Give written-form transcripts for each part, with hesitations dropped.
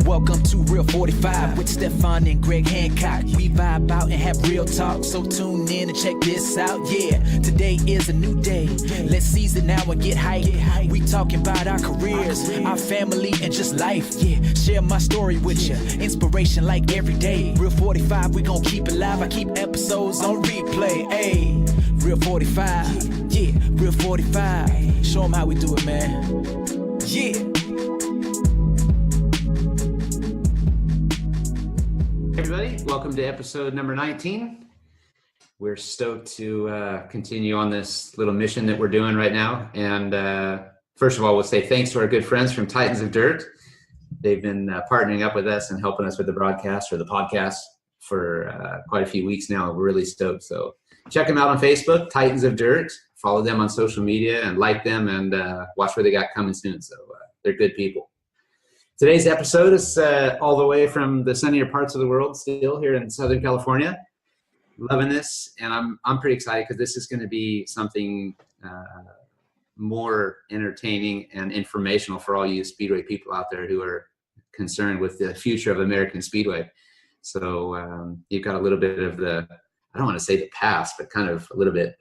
Welcome to Real 45 with Stefan and Greg Hancock. We vibe out and have real talk, so tune in and check this out. Yeah, today is a new day. Let's seize it now and get hype. We talking about our careers, our family, and just life. Yeah, share my story with you. Inspiration like every day. Real 45, we gon' keep it live. I keep episodes on replay. Ayy, Real 45. Yeah, Real 45. Show them how we do it, man. Yeah. Everybody, welcome to episode number 19. We're stoked to continue on this little mission that we're doing right now. And first of all, we'll say thanks to our good friends from Titans of Dirt. They've been partnering up with us and helping us with the broadcast or the podcast for quite a few weeks now. We're really stoked. So check them out on Facebook, Titans of Dirt. Follow them on social media and like them and watch what they got coming soon. So they're good people. Today's episode is all the way from the sunnier parts of the world, still here in Southern California. Loving this, and I'm pretty excited because this is going to be something more entertaining and informational for all you Speedway people out there who are concerned with the future of American Speedway. So you've got a little bit of the, I don't want to say the past, but kind of a little bit.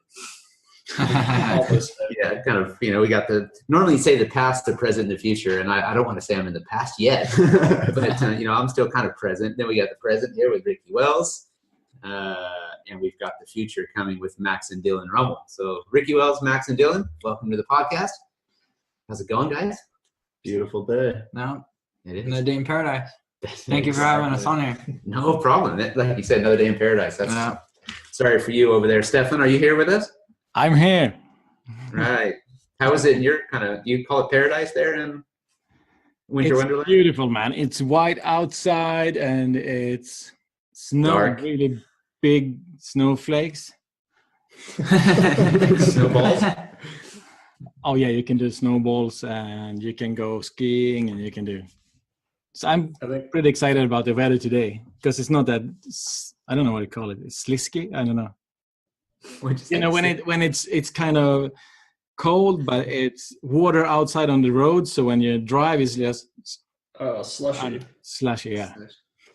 Yeah, kind of, we got normally say the past, the present, and the future, and I don't want to say I'm in the past yet, but I'm still kind of present. Then we got the present here with Ricky Wells, and we've got the future coming with Max and Dillon Ruml. So Ricky Wells, Max, and Dillon, welcome to the podcast. How's it going, guys? Beautiful day. No, It is. another day in paradise. Thank you for having us on here. No problem. Like you said, another day in paradise. That's sorry for you over there. Stefan, are you here with us? I'm here. Right. How is it in your you call it paradise there in Winter Wonderland? Beautiful, man. It's white outside and it's snowing, really big snowflakes. Snowballs? Oh yeah, you can do snowballs and you can go skiing and you can do. So I'm pretty excited about the weather today because it's not that, I don't know what to call it. It's slisky. I don't know. When it's kind of cold, but it's water outside on the road. So when you drive, it's just slushy. Slushy, yeah.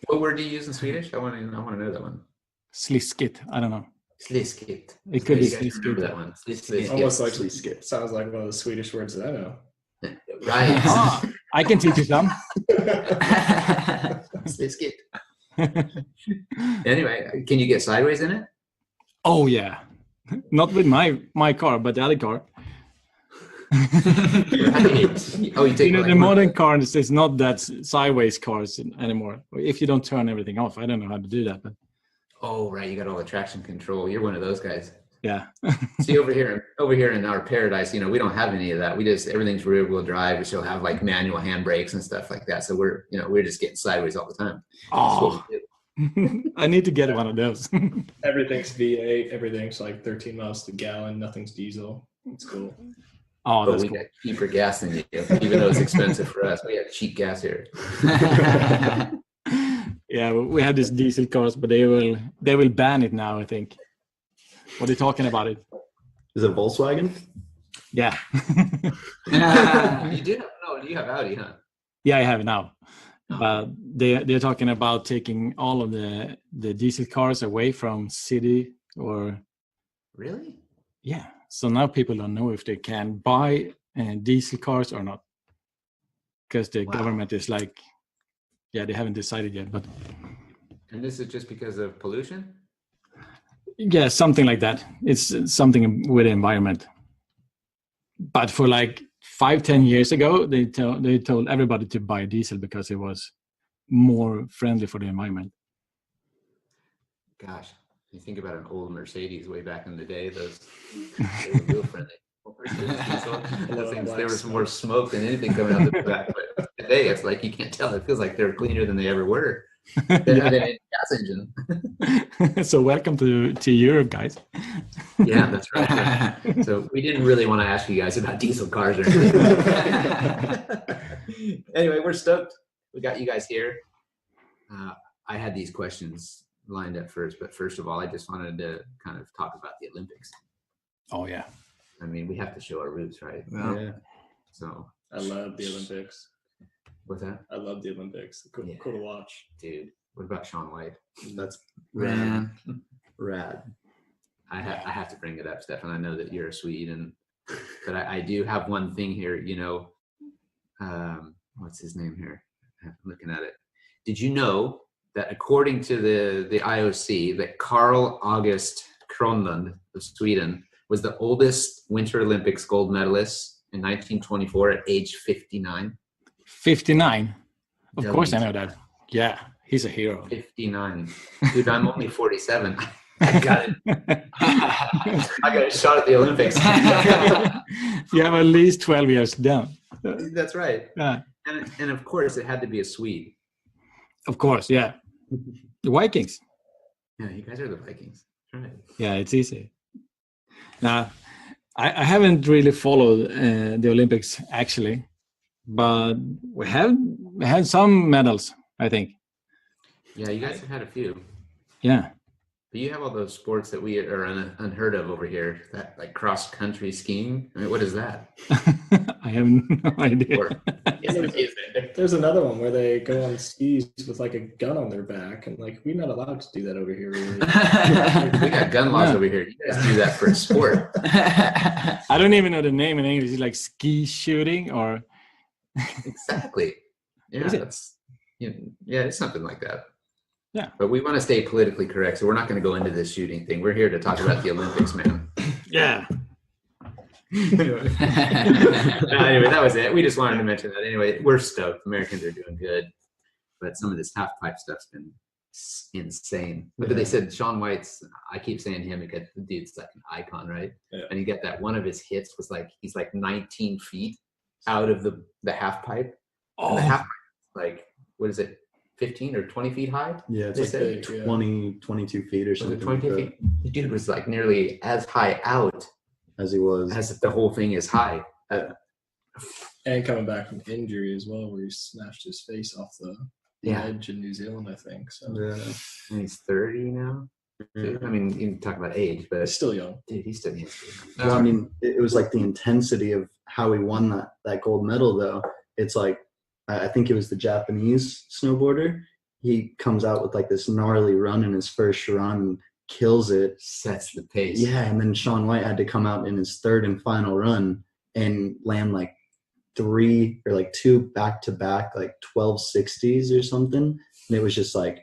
What word do you use in Swedish? I want to know that one. Sliskigt. I don't know. Sliskigt. It could be sliskigt. That one. Sliskigt. Almost like sliskigt. Sounds like one of the Swedish words that I know. Right. I can teach you some. Sliskigt. Anyway, can you get sideways in it? Oh yeah, not with my car, but the other car. Right. Oh, you take the modern cars is not that sideways cars anymore. If you don't turn everything off, I don't know how to do that. But oh, right, you got all the traction control. You're one of those guys. Yeah. See, over here in our paradise, we don't have any of that. Everything's rear wheel drive. We still have like manual handbrakes and stuff like that. So we're just getting sideways all the time. Oh. I need to get one of those. Everything's V8. Everything's like 13 miles to the gallon. Nothing's diesel. It's cool. Oh, but that's we cool. got cheaper gas than you, even though it's expensive for us. We have cheap gas here. Yeah, we have these diesel cars, but they will ban it now, I think. What are you talking about it? Is it Volkswagen? Yeah. You have Audi, huh? Yeah, I have it now. But they're talking about taking all of the diesel cars away from city or. Really? Yeah. So now people don't know if they can buy diesel cars or not, because the government is like, yeah, they haven't decided yet. But. And this is just because of pollution? Yeah, something like that. It's something with the environment. But for like 5-10 years ago, they told everybody to buy diesel because it was more friendly for the environment. Gosh, you think about an old Mercedes way back in the day; they were real friendly. There was more smoke than anything coming out the back. But today, it's like you can't tell. It feels like they're cleaner than they ever were. Than a gas engine. So welcome to Europe, guys. Yeah, that's right. So we didn't really want to ask you guys about diesel cars or anything. Anyway, we're stoked. We got you guys here. I had these questions lined up first, but first of all, I just wanted to kind of talk about the Olympics. Oh yeah. I mean, we have to show our roots, right? Yeah. So I love the Olympics. What's that? I love the Olympics. Cool, Yeah. cool to watch. Dude, what about Shaun White? That's Man, rad. I have to bring it up, Stefan. I know that you're a Swede, but I do have one thing here. You know, what's his name here? I'm looking at it. Did you know that according to the IOC, that Carl August Kronlund of Sweden was the oldest Winter Olympics gold medalist in 1924 at age 59? 59. Of Tell course me. I know that. Yeah, he's a hero. 59. Dude, I'm only 47. I got it. I got a shot at the Olympics. You have at least 12 years down. That's right. Yeah. And of course, it had to be a Swede. Of course, yeah. The Vikings. Yeah, you guys are the Vikings. Right. Yeah, it's easy. Now, I haven't really followed the Olympics actually, but we had some medals, I think. Yeah, you guys have had a few. Yeah. But you have all those sports that we are unheard of over here, that like cross country skiing. I mean, what is that? I have no idea. Or, There's another one where they go on skis with like a gun on their back, and like we're not allowed to do that over here. Really. we got gun laws over here. You guys do that for a sport. I don't even know the name in English. It's like ski shooting or Exactly. Yeah, Is it? that's yeah, it's something like that. Yeah. But we want to stay politically correct, so we're not going to go into this shooting thing. We're here to talk about the Olympics, man. yeah. Anyway, that was it. We just wanted to mention that. Anyway, we're stoked. Americans are doing good, but some of this half pipe stuff's been insane. But they said Shaun White's. I keep saying him because the dude's like an icon, right? Yeah. And you get that one of his hits was like he's like 19 feet out of the half pipe. And the half pipe, like what is it, 15 or 20 feet high? Yeah, it's They like said- Big, yeah. 22 feet or Was something. it 20 like feet? The dude was like nearly as high out that, as he was. as if the whole thing is high. And coming back from injury as well, where he smashed his face off the Yeah. edge in New Zealand, I think. So Yeah. And he's 30 now. Dude, I mean, you can talk about age, he's but still young. dude, he's still young. Well, I mean, it was like the intensity of how he won that gold medal, though. It's like, I think it was the Japanese snowboarder. He comes out with like this gnarly run in his first run, kills it. Sets the pace. Yeah, and then Shaun White had to come out in his third and final run and land like 3 or like 2 back-to-back, like 1260s or something. And it was just like,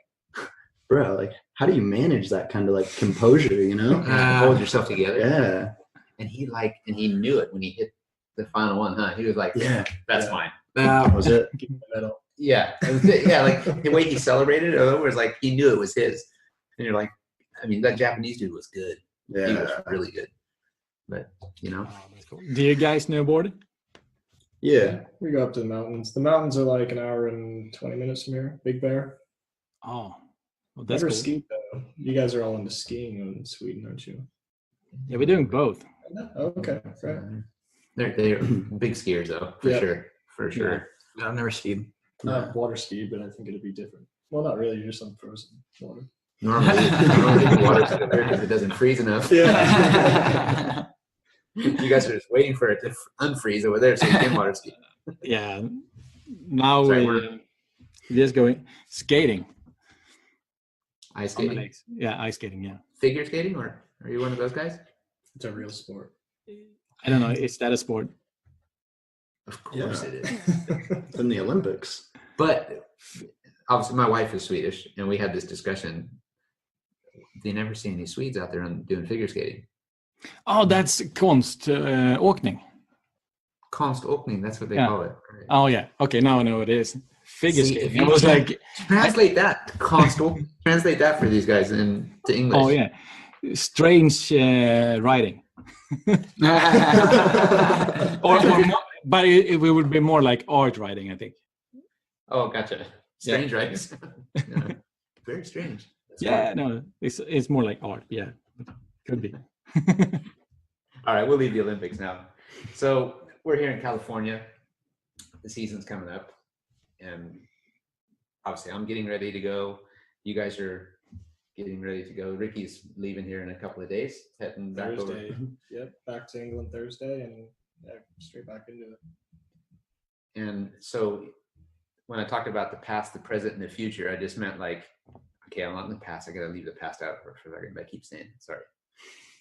bro, like, how do you manage that kind of like composure, you know? Hold yourself together. Yeah. And he knew it when he hit the final one, huh? He was like, Yeah. that's Yeah. mine. That was it. Give him the medal. Yeah. Yeah, like the way he celebrated it was like he knew it was his. And you're like, I mean, that Japanese dude was good. He was Yeah. really good. But, you know, Do you guys snowboard? Yeah. We go up to the mountains. The mountains are like an hour and 20 minutes from here. Big Bear. Oh, well, that's Never cool. skied though. You guys are all into skiing in Sweden, aren't you? Yeah, we're doing both. Oh, okay. Right. they're big skiers though, for Yeah. sure. For sure. I've never skied. Not water ski, but I think it'd be different. Well, not really. You're just on frozen water. Normally the water's over there because it doesn't freeze enough. Yeah. You guys are just waiting for it to unfreeze over there so you can water ski. Yeah. Now Sorry, we're just going skating. Ice On the skating, lakes. Yeah, ice skating. Yeah. figure skating, or are you one of those guys? It's a real sport. I don't know. Is that a sport? Of course Yeah. it is. In the Olympics. But obviously, my wife is Swedish, and we had this discussion. They never see any Swedes out there doing figure skating. Oh, that's konståkning. Konståkning, that's what they Yeah. call it. Right. Oh yeah. Okay, now I know what it is. Figure See, if skating. you I was can- like, Translate that, konståkning. Translate that for these guys to English. oh yeah, strange writing. or more, but it would be more like art writing, I think. Oh, gotcha. Strange, right? Yeah. Very strange. That's Yeah, right. no, it's more like art. Yeah, could be. All right, we'll leave the Olympics now. So we're here in California. The season's coming up, and obviously I'm getting ready to go. You guys are getting ready to go. Ricky's leaving here in a couple of days, heading back over. Thursday. Yep. Back to England Thursday and straight back into it. And so when I talked about the past, the present, and the future, I just meant like, okay, I'm not in the past. I got to leave the past out for a second, but I keep saying it. Sorry.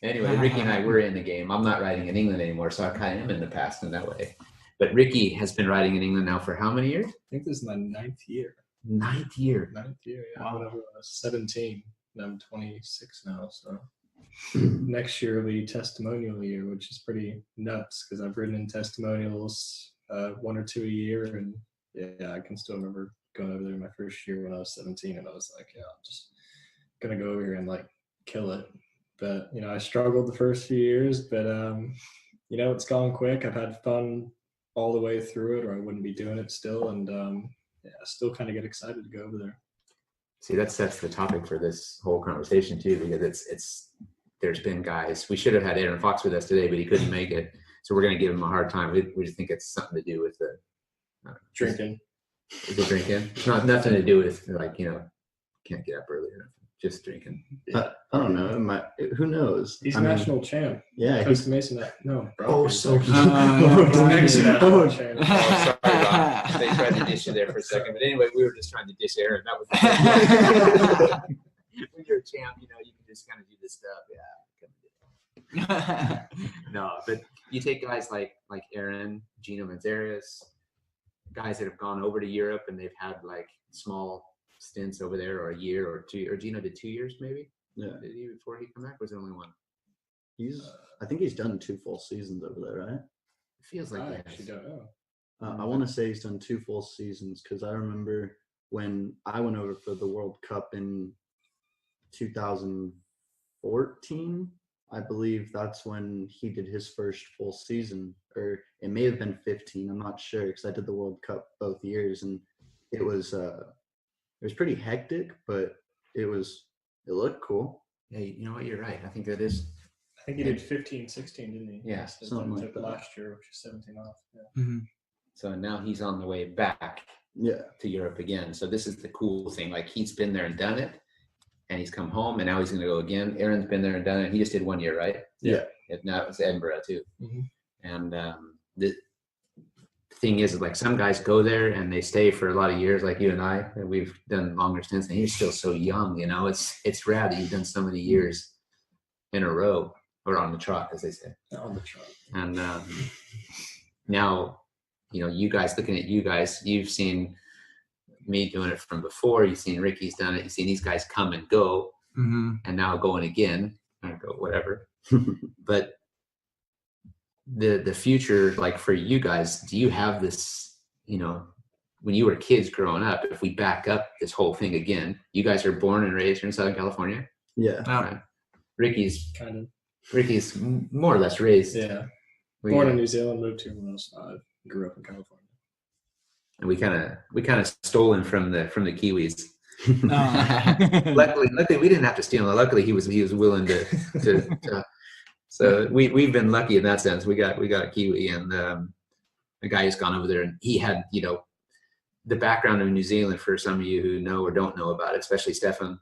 Anyway, Ricky and I were in the game. I'm not riding in England anymore, so I kind of am in the past in that way. But Ricky has been riding in England now for how many years? I think this is my 9th year. 9th year. 9th year, yeah. Wow. Whenever I was 17, and I'm 26 now, so next year will be testimonial year, which is pretty nuts because I've ridden in testimonials 1 or 2 a year, and yeah, I can still remember going over there my first year when I was 17, and I was like, yeah, I'm just gonna go over here and like kill it. But you know, I struggled the first few years, but you know, it's gone quick. I've had fun all the way through it, or I wouldn't be doing it still, and yeah, I still kind of get excited to go over there. See, that sets the topic for this whole conversation too, because it's there's been guys. We should have had Aaron Fox with us today, but he couldn't make it, so we're going to give him a hard time. We just think it's something to do with the Drinking. Is it drinking? It's not nothing to do with like, you know, can't get up early enough. Just drinking. I don't know. Who knows? He's I mean, national champ. Yeah. Costa Mesa. No, bro. Oh, so He's national champ. Oh, sorry, Ron. They tried to dish you there for a second, but anyway, we were just trying to dish Aaron. That was when you're a champ, you know, you can just kind of do this stuff. Yeah. No, but you take guys like Aaron, Gino Manzares, guys that have gone over to Europe and they've had like small stints over there, or a year or 2, or Gino did 2 years maybe. Yeah. Did he before he come back? Or was it only 1? I think he's done 2 full seasons over there, right? It feels like I he actually has. don't know. I want to say he's done 2 full seasons because I remember when I went over for the World Cup in 2014, I believe that's when he did his first full season, or it may have been 15. I'm not sure because I did the World Cup both years, and it was pretty hectic, but it looked cool. Yeah, you know what? You're right. I think that is. I think he did 15, 16, didn't he? Yeah, something like took that. last year, which is 17 off. Yeah. Mhm. So now he's on the way back Yeah. to Europe again. So this is the cool thing. Like he's been there and done it, and he's come home, and now he's going to go again. Aaron's been there and done it. He just did 1 year, right? Yeah. Now it was Edinburgh too. Mhm. And the thing is, like some guys go there and they stay for a lot of years, like you and I. And we've done longer stints, and you're still so young. You know, it's rad that you've done so many years in a row, or on the trot, as they say. On the trot. And now, you know, you guys, looking at you guys, you've seen me doing it from before. You've seen Ricky's done it. You've seen these guys come and go, Mhm. and now going again, or go whatever. But the future, like for you guys, do you have this, you know, when you were kids growing up, if we back up this whole thing again, you guys are born and raised here in Southern California? Yeah. Right. Ricky's Kind of. more or less raised. Yeah. We, Born in New Zealand, moved here when I was 5. Grew up in California. and we kind of stolen from the Kiwis. Oh. luckily we didn't have to steal him. Luckily he was willing to so we've been lucky in that sense. We got a Kiwi, and a guy who's gone over there, and he had, you know, the background of New Zealand. For some of you who know or don't know about it, especially Stefan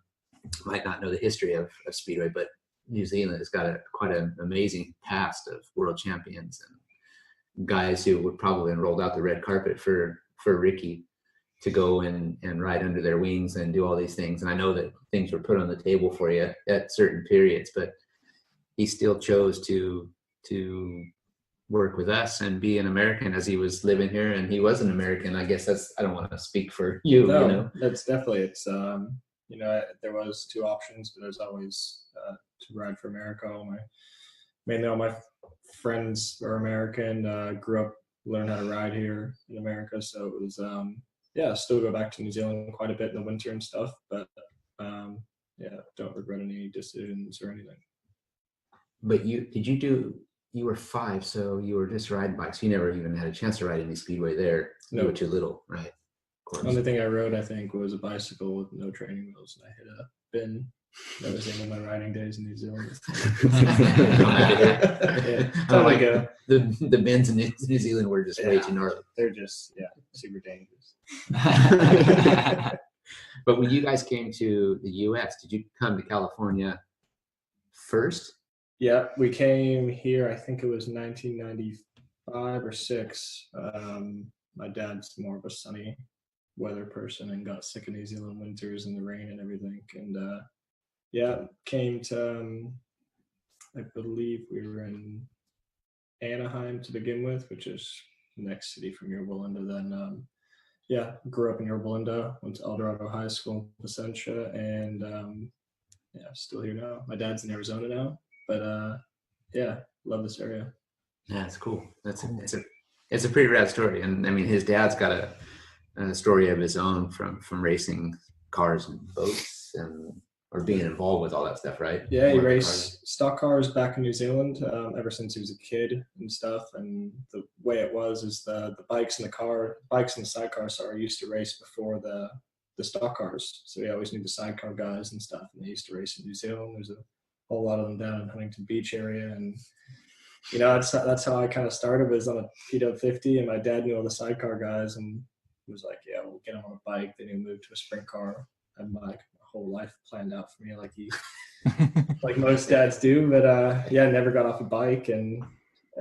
might not know the history of Speedway, but New Zealand has got quite an amazing past of world champions and guys who would probably have rolled out the red carpet for Ricky to go and ride under their wings and do all these things. And I know that things were put on the table for you at certain periods, but he still chose to work with us and be an American as he was living here. And he was an American. I guess I don't want to speak for you, No, you know. that's definitely, it's, you know, there was 2 options, but there's always to ride for America. Mainly all my friends are American, grew up, learned how to ride here in America. So it was, yeah, still go back to New Zealand quite a bit in the winter and stuff, but yeah, don't regret any decisions or anything. But you were 5, so you were just riding bikes. You never even had a chance to ride any Speedway there. No. You were too little, right? Of course. Only thing I rode, I think, was a bicycle with no training wheels, and I hit a bin. That was the end of my riding days in New Zealand. Yeah, time to go. The bends in New Zealand were just way too gnarly. They're just, yeah, super dangerous. But when you guys came to the U.S., did you come to California first? Yeah, we came here, I think it was 1995 or 6. My dad's more of a sunny weather person and got sick of New Zealand winters and the rain and everything. And yeah, came to, I believe we were in Anaheim to begin with, which is the next city from Yorba Linda. Then, yeah, grew up in Yorba Linda, went to El Dorado High School, Placentia, and yeah, still here now. My dad's in Arizona now, but yeah, love this area. Yeah, it's cool. It's a pretty rad story. And I mean, his dad's got a story of his own from racing cars and boats or being involved with all that stuff, right? Yeah, he raced stock cars back in New Zealand ever since he was a kid and stuff. And the way it was is the bikes and the sidecars, used to race before the stock cars. So he always knew the sidecar guys and stuff. And they used to race in New Zealand. There's a whole lot of them down in Huntington Beach area. And, you know, that's how I kind of started, was on a P-50, and my dad knew all the sidecar guys and was like, yeah, we'll get him on a bike. Then he moved to a sprint car. I had my whole life planned out for me like most dads do. But yeah, never got off a bike and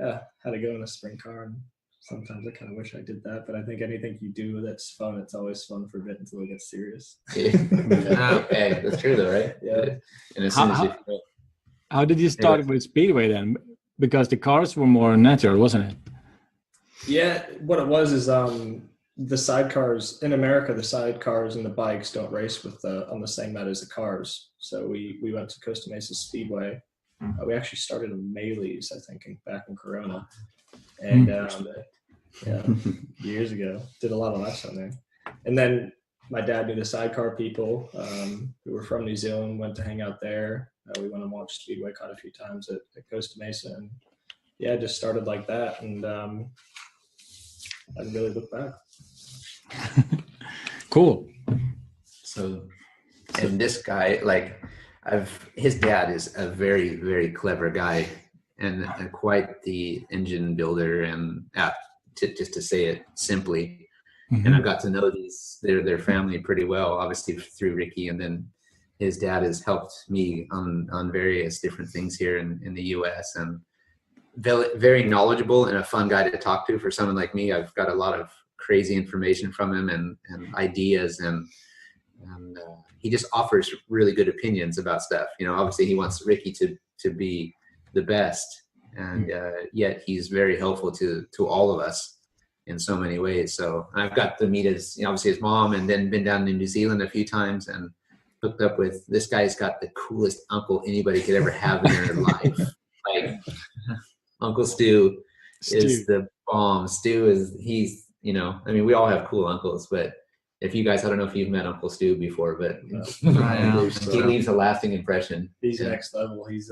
had to go in a sprint car. And sometimes I kind of wish I did that, but I think anything you do that's fun, it's always fun for a bit until it gets serious. Okay, that's true though, right? Yeah. And as soon as how did you start with Speedway then? Because the cars were more natural, wasn't it? Yeah, what it was is the sidecars in America, the sidecars and the bikes don't race on the same mat as the cars. So we went to Costa Mesa Speedway. We actually started in Melee's, I think, back in Corona. And yeah, years ago, did a lot of laps on there. And then my dad knew the sidecar people who were from New Zealand, went to hang out there. We went and watched Speedway quite a few times at Costa Mesa. And yeah, just started like that. And I didn't really look back. Cool. So and this guy, his dad is a very, very clever guy and quite the engine builder, and just to say it simply. Mm-hmm. And I've got to know their family pretty well, obviously through Ricky, and then his dad has helped me on various different things here in the US, and very knowledgeable and a fun guy to talk to for someone like me. I've got a lot of crazy information from him and ideas, and he just offers really good opinions about stuff. You know, obviously he wants Ricky to be the best, and yet he's very helpful to all of us in so many ways. So I've got to meet obviously his mom, and then been down in New Zealand a few times and hooked up with this guy's got the coolest uncle anybody could ever have in their life. Like Uncle Stu is the bomb. He's you know, I mean, we all have cool uncles, but if you guys, I don't know if you've met Uncle Stu before, but he leaves a lasting impression. He's next level. He's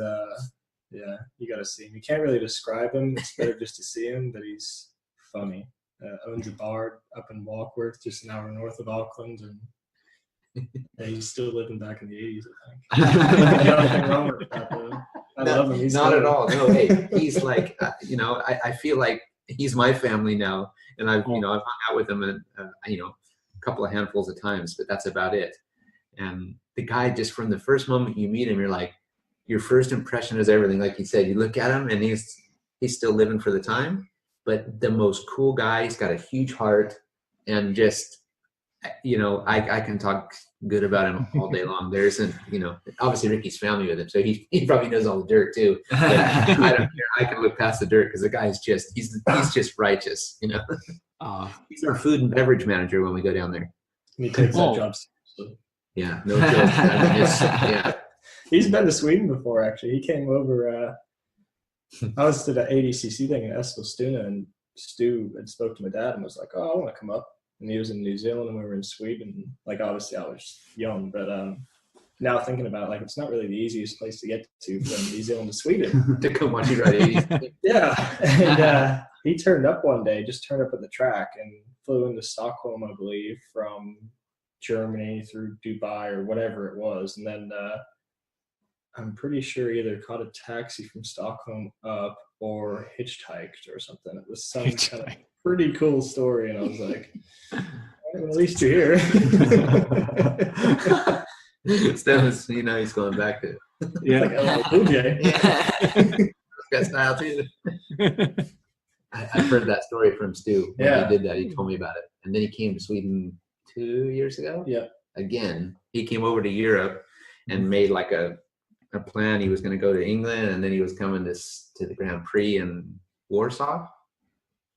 yeah, you got to see him. You can't really describe him. It's better just to see him, but he's funny. Owns a bar up in Walkworth, just an hour north of Auckland, and he's still living back in the 80s, I think. Nothing wrong with that, though. I love him. He's not at all. No, hey, he's like, you know, I feel like he's my family now, and I've hung out with him, and a couple of handfuls of times, but that's about it. And the guy, just from the first moment you meet him, you're like, your first impression is everything. Like you said, you look at him, and he's still living for the time, but the most cool guy. He's got a huge heart, and just, you know, I can talk good about him all day long. There isn't, obviously Ricky's family with him, so he probably knows all the dirt too. But I don't care. I can look past the dirt because the guy's just he's just righteous, you know. He's our food and beverage manager when we go down there. And he takes that job seriously. Yeah, no joke. Yeah. He's been to Sweden before, actually. He came over. I was to the ADCC thing in Eskilstuna, and Stu had spoke to my dad and was like, "Oh, I want to come up." And he was in New Zealand, and we were in Sweden. Like, obviously, I was young, but now thinking about it, like, it's not really the easiest place to get to from New Zealand to Sweden. To come watch you ride 80s. Yeah, and he turned up one day, just turned up at the track, and flew into Stockholm, I believe, from Germany through Dubai or whatever it was, and then I'm pretty sure either caught a taxi from Stockholm up or hitchhiked or something. It was some kind of pretty cool story, and I was like, well, at least you're here. Stefan's, he's going back to like Blue Jay. Got style too. I've heard that story from Stu. When he did that, he told me about it, and then he came to Sweden 2 years ago. Yeah. Again, he came over to Europe and made like a plan. He was going to go to England, and then he was coming to the Grand Prix in Warsaw,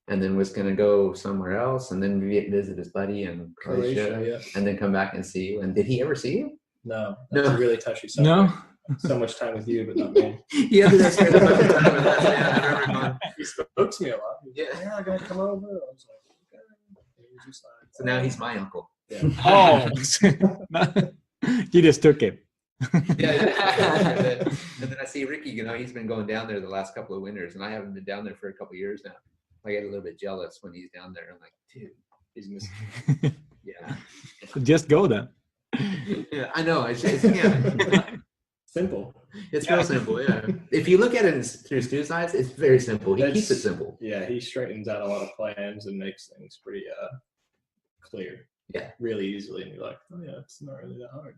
and then was going to go somewhere else, and then visit his buddy in Croatia, Yeah. and then come back and see you. And did he ever see you? No, that's No. a really touchy subject. No. So much time with you, but not me. Yeah, that's right. I remember going, He spoke to me a lot. He was Yeah. like, I gotta come over. I was like, okay. And he was just like, so now he's my uncle. yeah. Oh, you just took it. Yeah. And then I see Ricky, he's been going down there the last couple of winters, and I haven't been down there for a couple of years now. I get a little bit jealous when he's down there. I'm like, dude, he's missing. Yeah. Just go then. Yeah, I know. Yeah. Simple. It's real simple, yeah. If you look at it through Stu's eyes, it's very simple. He That's- keeps it simple. Yeah, he straightens out a lot of plans and makes things pretty clear. Yeah. Really easily. And you're like, oh yeah, it's not really that hard.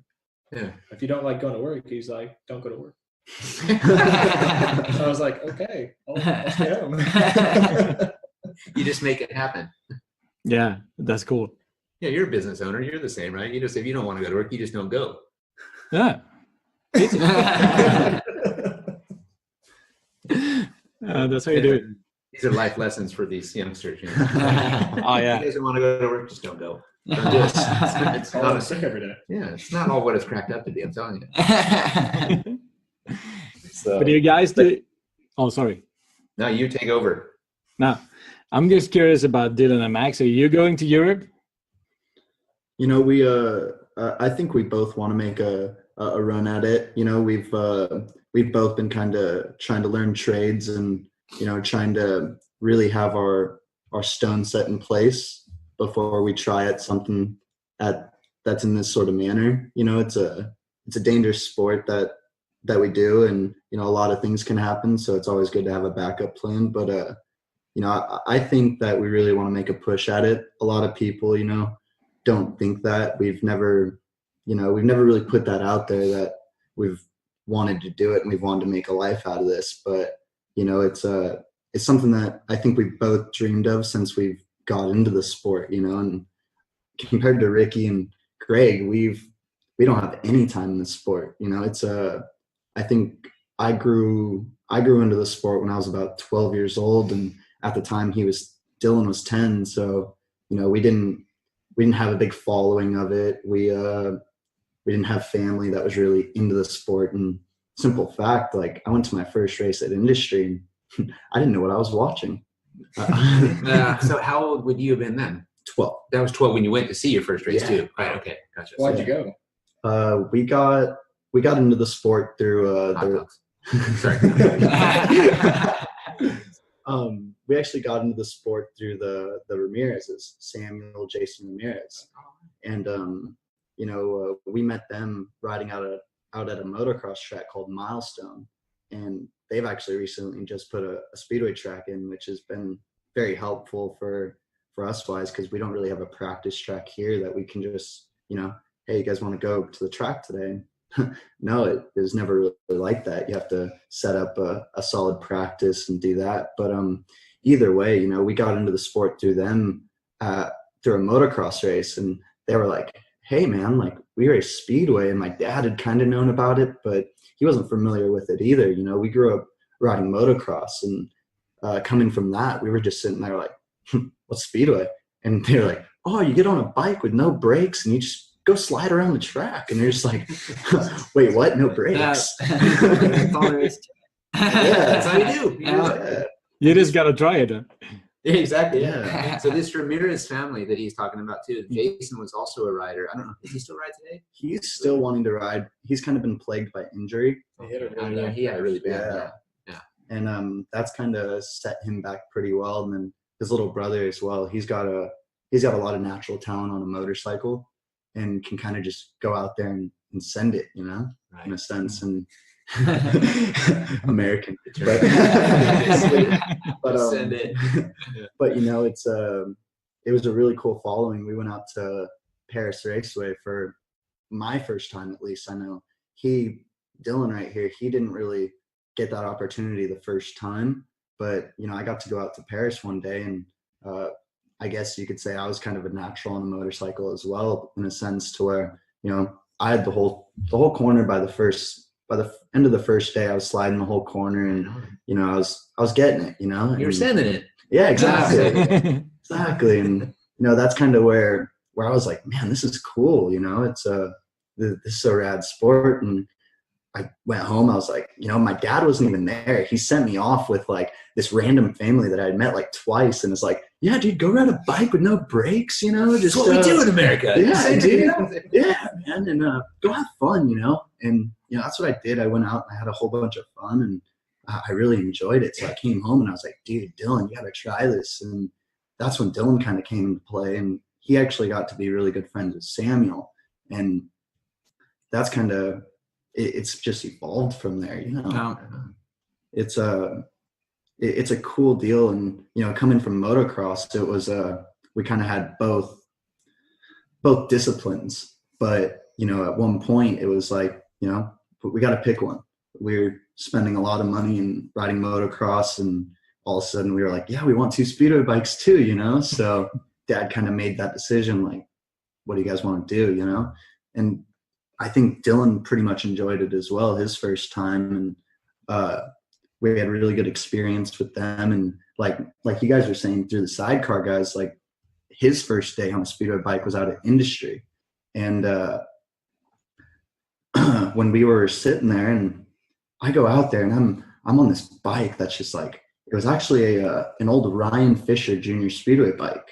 Yeah. If you don't like going to work, he's like, don't go to work. So I was like, okay, I'll stay home. You just make it happen. Yeah, that's cool. Yeah, you're a business owner. You're the same, right? If you don't want to go to work, you just don't go. Yeah. That's how you do it. These are life lessons for these youngsters. Oh If yeah. you guys don't want to go to work, just don't go. Don't do it. It's I'm not, sick every day. yeah, it's not all what it's cracked up to be. I'm telling you. So, But you guys do. Oh, sorry. now you take over. Now, I'm just curious about Dillon and Max. Are you going to Europe? You know, we I think we both want to make a run at it. You know, we've both been kind of trying to learn trades and, trying to really have our stone set in place before we try at something that's in this sort of manner. It's a dangerous sport that we do, and a lot of things can happen, so it's always good to have a backup plan. But I think that we really want to make a push at it. A lot of people don't think that. We've never really put that out there, that we've wanted to do it and we've wanted to make a life out of this. But it's something that I think we both dreamed of since we've got into the sport, and compared to Ricky and Greg, we don't have any time in the sport. I think I grew into the sport when I was about 12 years old, and at the time Dillon was 10. So, we didn't have a big following of it. We didn't have family that was really into the sport. And simple fact, like, I went to my first race at Industry and I didn't know what I was watching. So how old would you have been then? 12. That was 12 when you went to see your first race Yeah. too. Right. Okay. Gotcha. Why'd you go? We got into the sport through Hot dogs. Sorry. we actually got into the sport through the Ramirez's, Samuel, Jason Ramirez. And, we met them riding out at a motocross track called Milestone. And they've actually recently just put a speedway track in, which has been very helpful for us wise, because we don't really have a practice track here that we can just, hey, you guys want to go to the track today? No, it was never really like that. You have to set up a solid practice and do that. But either way, we got into the sport through them, through a motocross race, and they were like, hey man, like, we race speedway, and my dad had kind of known about it, but he wasn't familiar with it either. We grew up riding motocross, and coming from that, we were just sitting there like, what's speedway? And they're like, oh, you get on a bike with no brakes and you just go slide around the track. And they're just like, wait, what? No brakes? Yeah, that's how you do. Yeah. You just gotta try it. Yeah, exactly. Yeah. So this Ramirez family that he's talking about too, Jason was also a rider. I don't know. Does he still ride today? He's still wanting to ride. He's kind of been plagued by injury. He hit it Oh, really yeah, he had a really bad. Yeah. Yeah. And that's kind of set him back pretty well. And then his little brother as well, he's got a lot of natural talent on a motorcycle and can kind of just go out there and send it, in a sense. And American. But, Send it. but it was a really cool following. We went out to Paris Raceway for my first time, at least. I know Dillon right here, he didn't really get that opportunity the first time, but I got to go out to Paris one day, and I guess you could say I was kind of a natural on a motorcycle as well, in a sense to where, you know, I had the whole corner by the end of the first day. I was sliding the whole corner, and you know, I was getting it. You know, You were sending it. yeah, exactly, exactly. And you know, that's kind of where I was like, man, this is cool. You know, this is a rad sport. And I went home. I was like, you know, my dad wasn't even there. He sent me off with like this random family that I had met like twice, and it's like, yeah, dude, go ride a bike with no brakes, you know, just That's what we do in America. yeah, dude. Yeah, man, and go have fun, you know. And you know, that's what I did. I went out and I had a whole bunch of fun, and I really enjoyed it. So I came home and I was like, dude, Dillon, you got to try this. And that's when Dillon kind of came into play, and he actually got to be really good friends with Samuel, and that's kind of it's just evolved from there, you know. It's a cool deal. And you know, coming from motocross, it was we kind of had both disciplines, but you know, at one point it was like, you know, we got to pick one. We were spending a lot of money and riding motocross, and all of a sudden we were like, yeah, we want 2 speedway bikes too, you know. So dad kind of made that decision, like, what do you guys want to do, you know? And I think Dillon pretty much enjoyed it as well, his first time. And we had really good experience with them. And like you guys were saying, through the sidecar guys, like his first day on a speedway bike was out of industry. And when we were sitting there, and I go out there and I'm on this bike that's just like, it was actually an old Ryan Fisher Jr. speedway bike.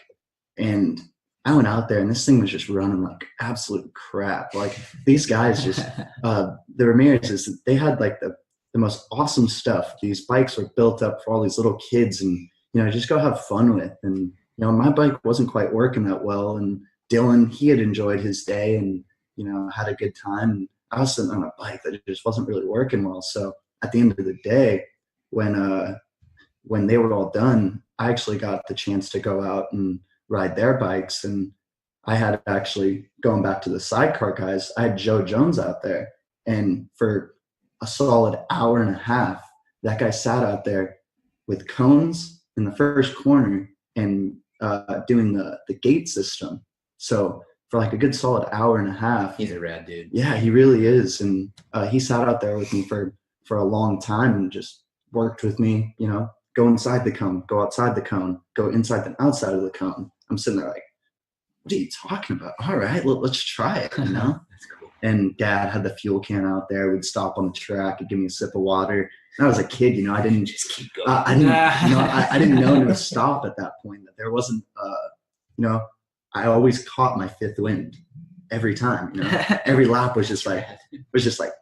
And I went out there and this thing was just running like absolute crap. Like these guys just, the Ramirez's, they had like the most awesome stuff. These bikes were built up for all these little kids, and, you know, just go have fun with. And, you know, my bike wasn't quite working that well. And Dillon, he had enjoyed his day and, you know, had a good time. And I was sitting on a bike that just wasn't really working well. So at the end of the day, when they were all done, I actually got the chance to go out and ride their bikes. And I had actually, going back to the sidecar guys, I had Joe Jones out there, and for a solid hour and a half, that guy sat out there with cones in the first corner and doing the gate system. So for like a good solid hour and a half. He's a rad dude. Yeah, he really is. And he sat out there with me for a long time and just worked with me, you know, go inside the cone, go outside the cone, go inside and outside of the cone. I'm sitting there like, what are you talking about? All right, let's try it, you know? That's cool. And dad had the fuel can out there. We'd stop on the track. He'd give me a sip of water. And I was a kid, you know, I didn't Just keep going. I didn't know to stop at that point, that there wasn't, you know, I always caught my fifth wind every time, you know, every lap was just like,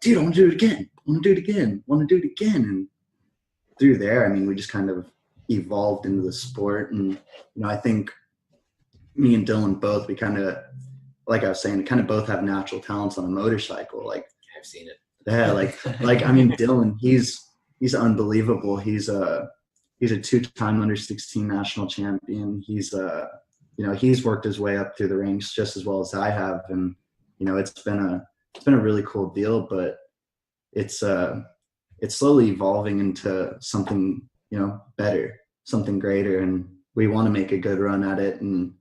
dude, I want to do it again. I want to do it again. I want to do it again. And through there, I mean, we just kind of evolved into the sport. And, you know, I think me and Dillon both, we kind of, like I was saying, kind of both have natural talents on a motorcycle. Like, I've seen it. yeah, like I mean, Dillon, he's unbelievable. He's a 2-time under 16 national champion. He's you know, he's worked his way up through the ranks just as well as I have. And, you know, it's been a really cool deal, but it's slowly evolving into something, you know, better, something greater. And we want to make a good run at it. And,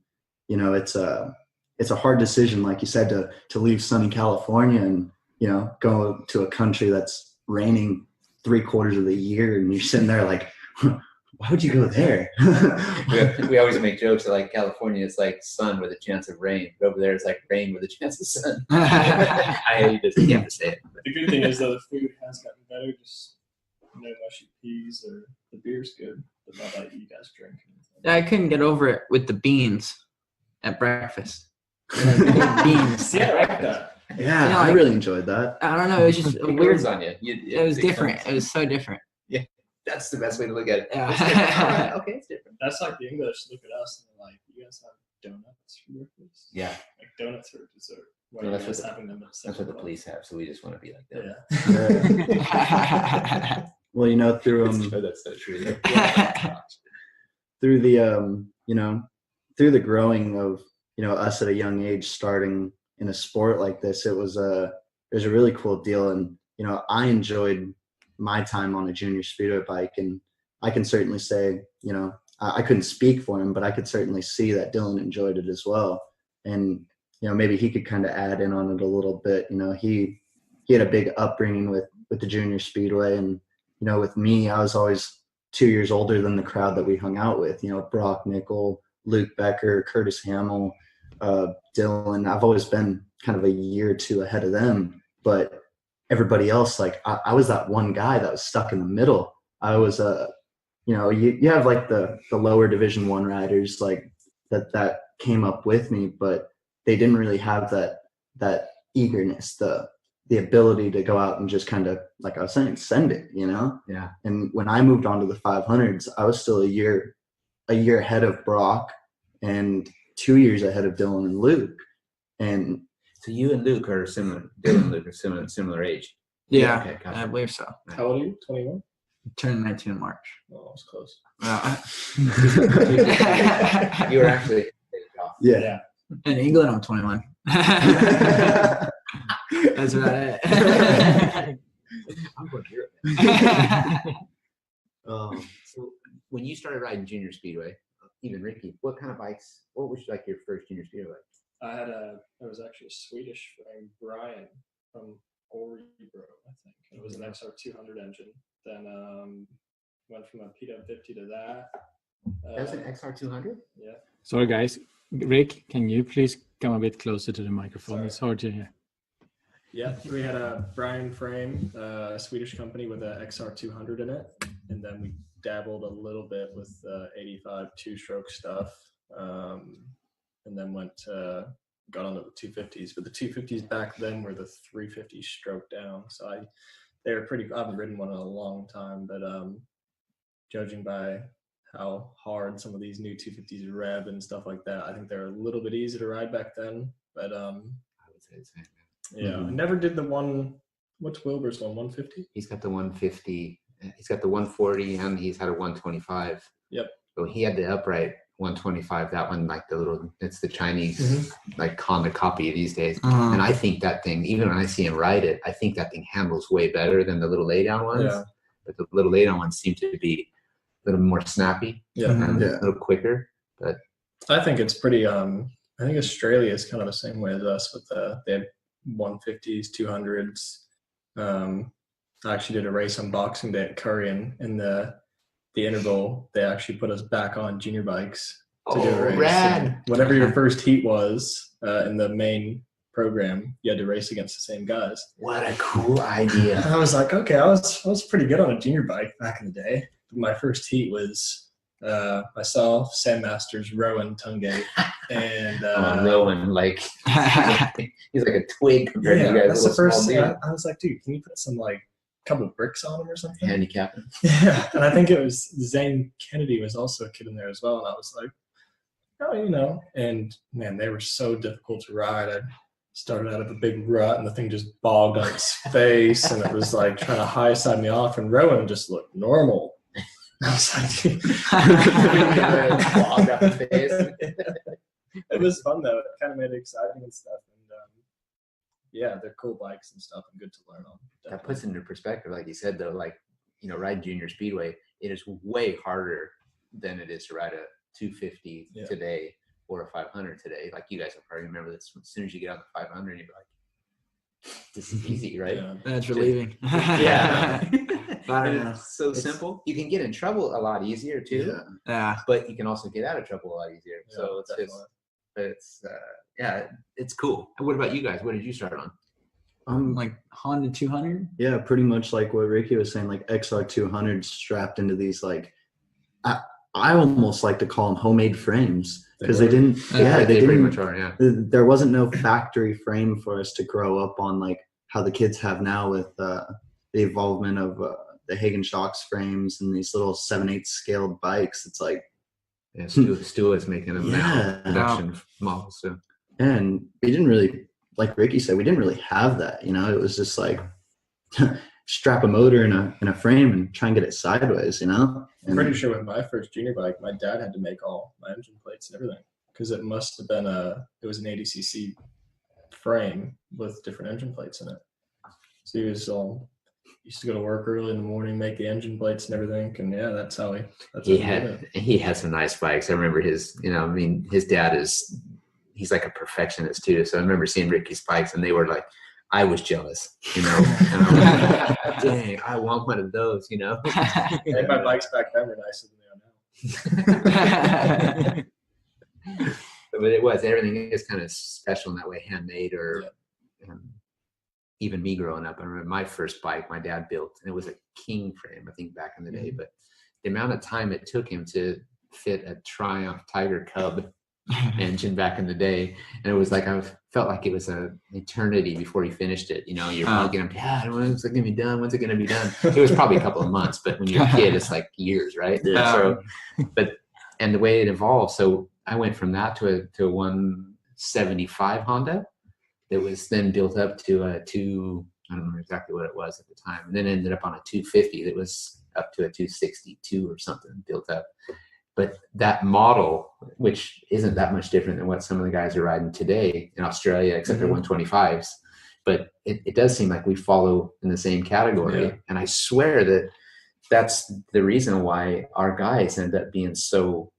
you know, it's a hard decision, like you said, to leave sunny California and, you know, go to a country that's raining 3/4 of the year. And you're sitting there like, why would you go there? we always make jokes that like California is like sun with a chance of rain, but over there it's like rain with a chance of sun. I just have to say it. The good thing is though, the food has gotten better. Just no mushy peas, or the beer's good, but not like you guys drink. I couldn't get over it with the beans at breakfast. Beans. See, I like that. Yeah, Yeah, I like- really enjoyed that. I don't know. It was just a It weird. grows on you. It was different. It was so different. That's the best way to look at it. Yeah. It's different. All right, okay, it's different. That's like the English look at us and they're like, you guys have donuts for breakfast? Yeah, Like donuts for dessert. Why No, are you that's guys what having them at that's what the 7-Eleven? police have, so we just want to be like that. Yeah. Well, you know, through That's so true. through the you know, through the growing of, you know, us at a young age starting in a sport like this, it was a really cool deal. And, you know, I enjoyed my time on a junior speedway bike, and I can certainly say, you know, I couldn't speak for him, but I could certainly see that Dillon enjoyed it as well. And, you know, maybe he could kind of add in on it a little bit. You know, he had a big upbringing with the junior speedway. And, you know, with me, I was always 2 years older than the crowd that we hung out with, you know, Brock Nickel, Luke Becker, Curtis Hamill, Dillon. I've always been kind of a year or two ahead of them, but everybody else, like I was that one guy that was stuck in the middle. I was you know, you have like the lower Division I riders like that came up with me, but they didn't really have that eagerness, the ability to go out and just kind of, like I was saying, send it, you know? Yeah. And when I moved on to the 500s, I was still a year ahead of Brock and 2 years ahead of Dillon and Luke. And So you and Luke are similar. Dillon and Luke are similar age. Yeah, Okay, gotcha. I believe so. How old are you? 21? Turned 19 in March. Oh, I was close. You were actually yeah. In England, I'm 21. That's about it. I'm going to Europe. So when you started riding junior speedway, even Ricky, what kind of bikes? What was like your first junior speedway bike? I was actually a Swedish friend, Brian, from Orebro, I think. It was an XR200 engine. Then went from a PW50 to that. That was an XR200? Yeah. Sorry, guys. Rick, can you please come a bit closer to the microphone? Sorry. It's hard to hear. Yeah, we had a Brian frame, a Swedish company with a XR200 in it. And then we dabbled a little bit with 85 two-stroke stuff. And then got onto the 250s. But the 250s back then were the 350 stroke down. So they were pretty, I haven't ridden one in a long time, but judging by how hard some of these new 250s rev and stuff like that, I think they're a little bit easier to ride back then. But I would say the same. yeah, I never did the one, what's Wilbur's one, 150? He's got the 150. He's got the 140, and he's had a 125. Yep. But he had the upright 125. That one, like it's the Chinese, like Honda copy these days. And I think that thing, even when I see him ride it, I think that thing handles way better than the little laydown ones. Yeah. But the little laydown ones seem to be a little more snappy, and a little quicker. But I think it's pretty. I think Australia is kind of the same way as us with they had 150s, 200s. I actually did a race on Boxing Day at Curry, and in the interval, they actually put us back on junior bikes to do a race. Rad! Whatever your first heat was in the main program, you had to race against the same guys. What a cool idea! And I was like, okay, I was pretty good on a junior bike back in the day. My first heat was I saw Sam Masters, Rowan Tungate, and Rowan, like he's like a twig compared to you guys. That's the first thing. I was like, dude, can you put some like couple of bricks on him or something? Handicap. Yeah, and I think it was Zane Kennedy was also a kid in there as well, and I was like, oh, you know, and man, they were so difficult to ride. I started out of a big rut, and the thing just bogged on its face, and it was like trying to high side me off, and Rowan just looked normal. I was like, bogged up his face. It was fun though. It kind of made it exciting and stuff, and yeah, they're cool bikes and stuff, and good to learn on. Definitely. That puts it into perspective, like you said, though. Like, you know, ride junior speedway, it is way harder than it is to ride a 250 today or a 500 today. Like, you guys will probably remember this. As soon as you get on the 500, you're like, this is easy, right? Yeah. That's relieving. Yeah. It's so simple. You can get in trouble a lot easier too. Yeah. But you can also get out of trouble a lot easier. Yeah, so it's definitely. it's cool. And what about you guys? What did you start on? Like Honda 200? Yeah, pretty much like what Ricky was saying, like XR200s strapped into these, like, I almost like to call them homemade frames because they didn't. They didn't, pretty much are. Yeah. There wasn't no factory frame for us to grow up on, like how the kids have now with the evolvement of the Hagen Shocks frames and these little 7/8 scaled bikes. It's like, yeah, Stu is making them now, production models. So. And we didn't really, like Ricky said, we didn't really have that. You know, it was just like strap a motor in a frame and try and get it sideways. You know. I'm pretty sure with my first junior bike, my dad had to make all my engine plates and everything because it must have been it was an 80cc frame with different engine plates in it. So he was all used to go to work early in the morning, make the engine plates and everything. And yeah, that's how he did it. He had some nice bikes. I remember his dad he's like a perfectionist too. So I remember seeing Ricky's bikes, and they were like, I was jealous, and I was like, dang, I want one of those, And my bikes back then were nicer than they are now. But everything is kind of special in that way, handmade, or even me growing up. I remember my first bike my dad built, and it was a King frame, I think, back in the day. But the amount of time it took him to fit a Triumph Tiger Cub engine back in the day, and it was like I felt like it was an eternity before he finished it. You're bugging him, Dad, when's it gonna be done? When's it gonna be done? It was probably a couple of months, but when you're a kid, it's like years, right? So, and the way it evolved, so I went from that to a 175 Honda that was then built up to I don't remember exactly what it was at the time, and then ended up on a 250 that was up to a 262 or something built up. But that model, which isn't that much different than what some of the guys are riding today in Australia, except they're 125s, but it does seem like we follow in the same category. Yeah. And I swear that that's the reason why our guys end up being so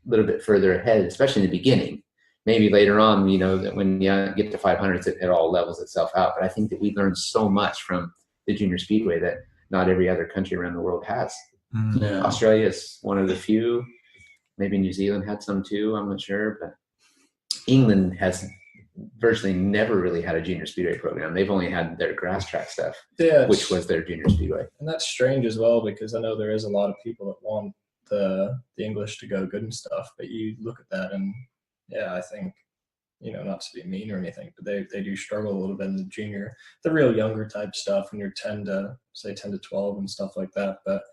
little bit further ahead, especially in the beginning. Maybe later on, that when you get to 500s, it all levels itself out. But I think that we learned so much from the Junior Speedway that not every other country around the world has. Yeah. Australia is one of the few. Maybe New Zealand had some too, I'm not sure. But England has virtually never really had a Junior Speedway program. They've only had their grass track stuff, which was their Junior Speedway. And that's strange as well, because I know there is a lot of people that want the English to go good and stuff. But you look at that and, yeah, I think, not to be mean or anything, but they do struggle a little bit in the junior, the real younger type stuff when you're 10 to 12 and stuff like that. But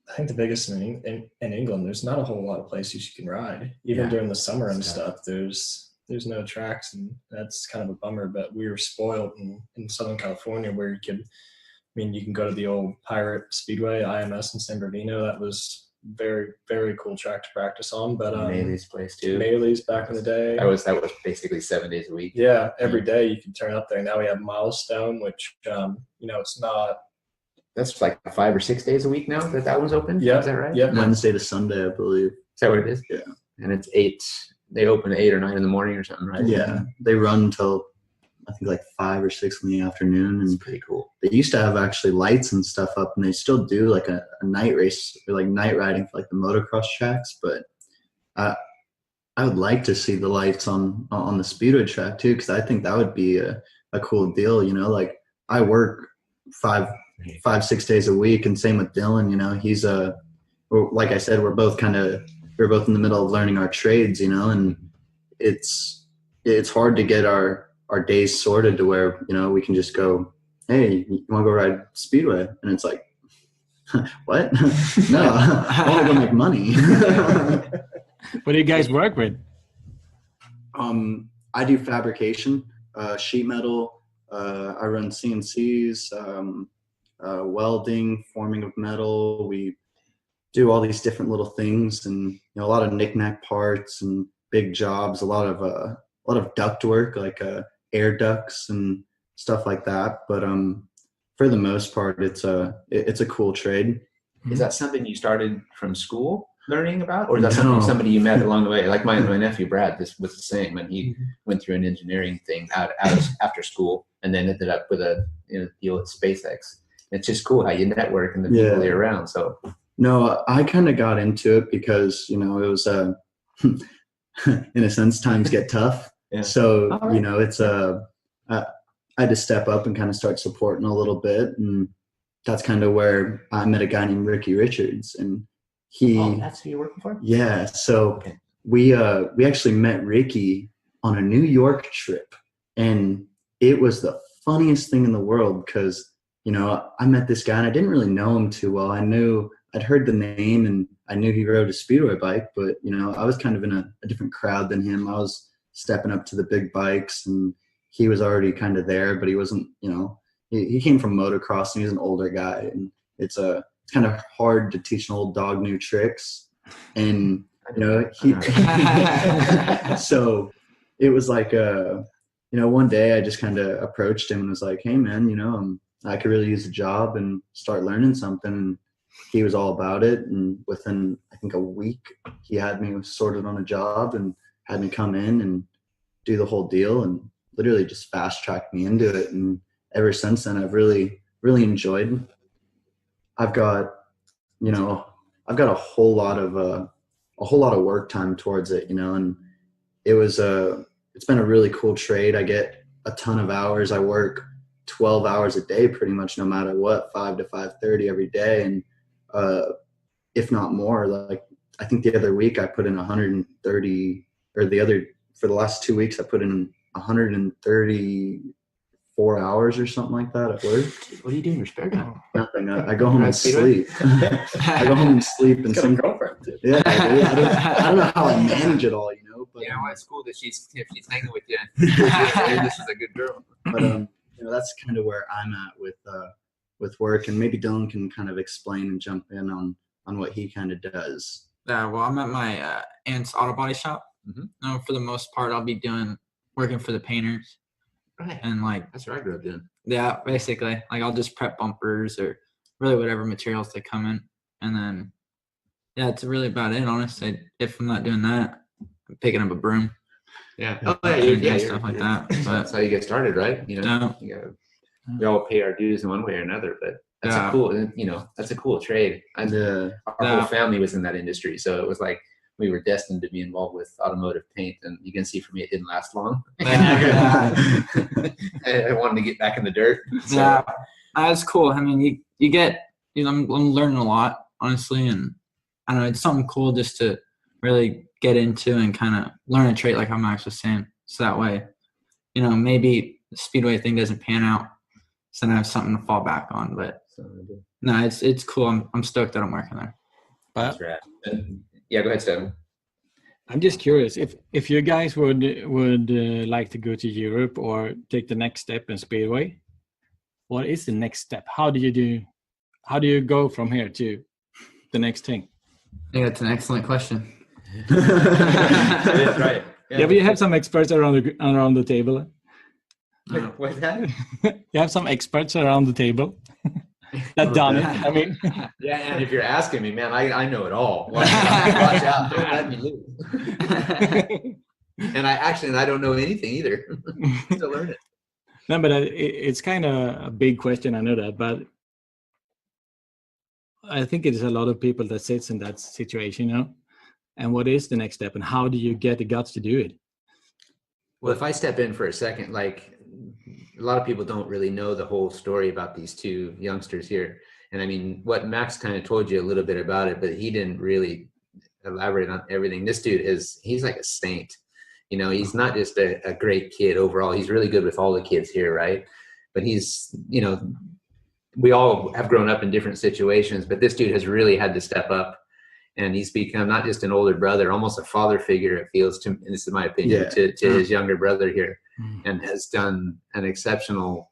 I think the biggest in England, there's not a whole lot of places you can ride, even during the summer and stuff. There's no tracks, and that's kind of a bummer. But we were spoiled in Southern California, where you can go to the old Pirate Speedway, IMS in San Bernardino. That was very, very cool track to practice on. But Maley's place too. Maley's back in the day. That was basically 7 days a week. Yeah, every day you could turn up there. Now we have Milestone, which it's not. That's like 5 or 6 days a week now that one's open. Yeah, is that right? Yeah, Wednesday to Sunday, I believe. Is that what it is? Yeah, and it's 8. They open at 8 or 9 in the morning or something, right? Yeah, they run until I think like 5 or 6 in the afternoon, and it's pretty cool. They used to have actually lights and stuff up, and they still do like a night race or like night riding for like the motocross tracks. But I would like to see the lights on the speedway track too, because I think that would be a cool deal. Like I work 5-6 days a week, and same with Dillon. He's like I said, we're both in the middle of learning our trades, and it's hard to get our days sorted to where we can just go, hey, you want to go ride Speedway? And it's like, what? No, I want to go make money. What do you guys work with? I do fabrication, sheet metal. I run CNCs, welding, forming of metal. We do all these different little things, and a lot of knick-knack parts and big jobs. A lot of duct work, like air ducts and stuff like that. But for the most part, it's a cool trade. Is that something you started from school learning about, or is that somebody you met along the way? Like my nephew Brad, this was the same, when he went through an engineering thing out after school, and then ended up with a deal at SpaceX. It's just cool how you network and the people you're around. So no, I kind of got into it because it was in a sense, times get tough. Yeah. So right. It's I had to step up and kind of start supporting a little bit, and that's kind of where I met a guy named Ricky Richards, and that's who you're working for? Yeah. So we actually met Ricky on a New York trip, and it was the funniest thing in the world because, I met this guy and I didn't really know him too well. I'd heard the name and I knew he rode a Speedway bike, but, I was kind of in a different crowd than him. I was stepping up to the big bikes, and he was already kind of there, but he wasn't, he came from motocross and he's an older guy, and it's kind of hard to teach an old dog new tricks. And, so it was like, one day I just kind of approached him and was like, hey man, I could really use a job and start learning something. He was all about it, and within I think a week, he had me sorted on a job and had me come in and do the whole deal, and literally just fast tracked me into it. And ever since then, I've really enjoyed. I've got a whole lot of work time towards it, and it's been a really cool trade. I get a ton of hours. I work 12 hours a day pretty much, no matter what, 5 to 5:30 every day, and if not more. Like, I think the other week I put in 130, for the last 2 weeks I put in 134 hours or something like that at work. What do you do in your spare time? Nothing. I go home and sleep. I go home and sleep and Got a some. girlfriend too. Yeah, I don't know how I manage it all, but You know, it's cool that she's hanging with you. This is a good girl. but that's kind of where I'm at with work, and maybe Dillon can kind of explain and jump in on what he kind of does. Well, I'm at my aunt's auto body shop. Mhm. For the most part, I'll be working for the painters, Right. and like, That's what I grew up doing. yeah, basically, like I'll just prep bumpers or really whatever materials they come in, and then yeah, it's really about it. Honestly, if I'm not doing that, I'm picking up a broom. Yeah. Oh, yeah, and stuff like that. That's But how you get started, right? You know, yeah. we all pay our dues in one way or another, but that's Yeah. that's a cool trade. Yeah. Our whole family was in that industry, so it was like we were destined to be involved with automotive paint. And you can see for me, it didn't last long. I wanted to get back in the dirt. So. Yeah, that's cool. I mean, you get, I'm learning a lot, honestly, and I don't know, it's something cool just to really get into and kind of learn a trait, like how Max was saying. So that way, maybe the Speedway thing doesn't pan out, so then I have something to fall back on. But no, it's cool. I'm stoked that I'm working there. That's rad. Yeah, go ahead, Stephen. I'm just curious if you guys would like to go to Europe or take the next step in Speedway. What is the next step? How do you go from here to the next thing? I think that's an excellent question. That is right. Yeah, but you have some experts around the table. What's that? You have some experts around the table that done it. I mean, Yeah, and if you're asking me, man, I know it all. Watch out, don't let me lose. And I don't know anything either. Still learning. no, but it's kind of a big question. I know that, but I think it is a lot of people that sits in that situation, And what is the next step, and how do you get the guts to do it? Well, if I step in for a second, like a lot of people don't really know the whole story about these two youngsters here. And I mean, what Max kind of told you a little bit about it, but he didn't really elaborate on everything. This dude he's like a saint. He's not just a great kid overall. He's really good with all the kids here, right? But he's, we all have grown up in different situations, but this dude has really had to step up. And he's become not just an older brother, almost a father figure, it feels to me, and this is my opinion, to his younger brother here, and has done an exceptional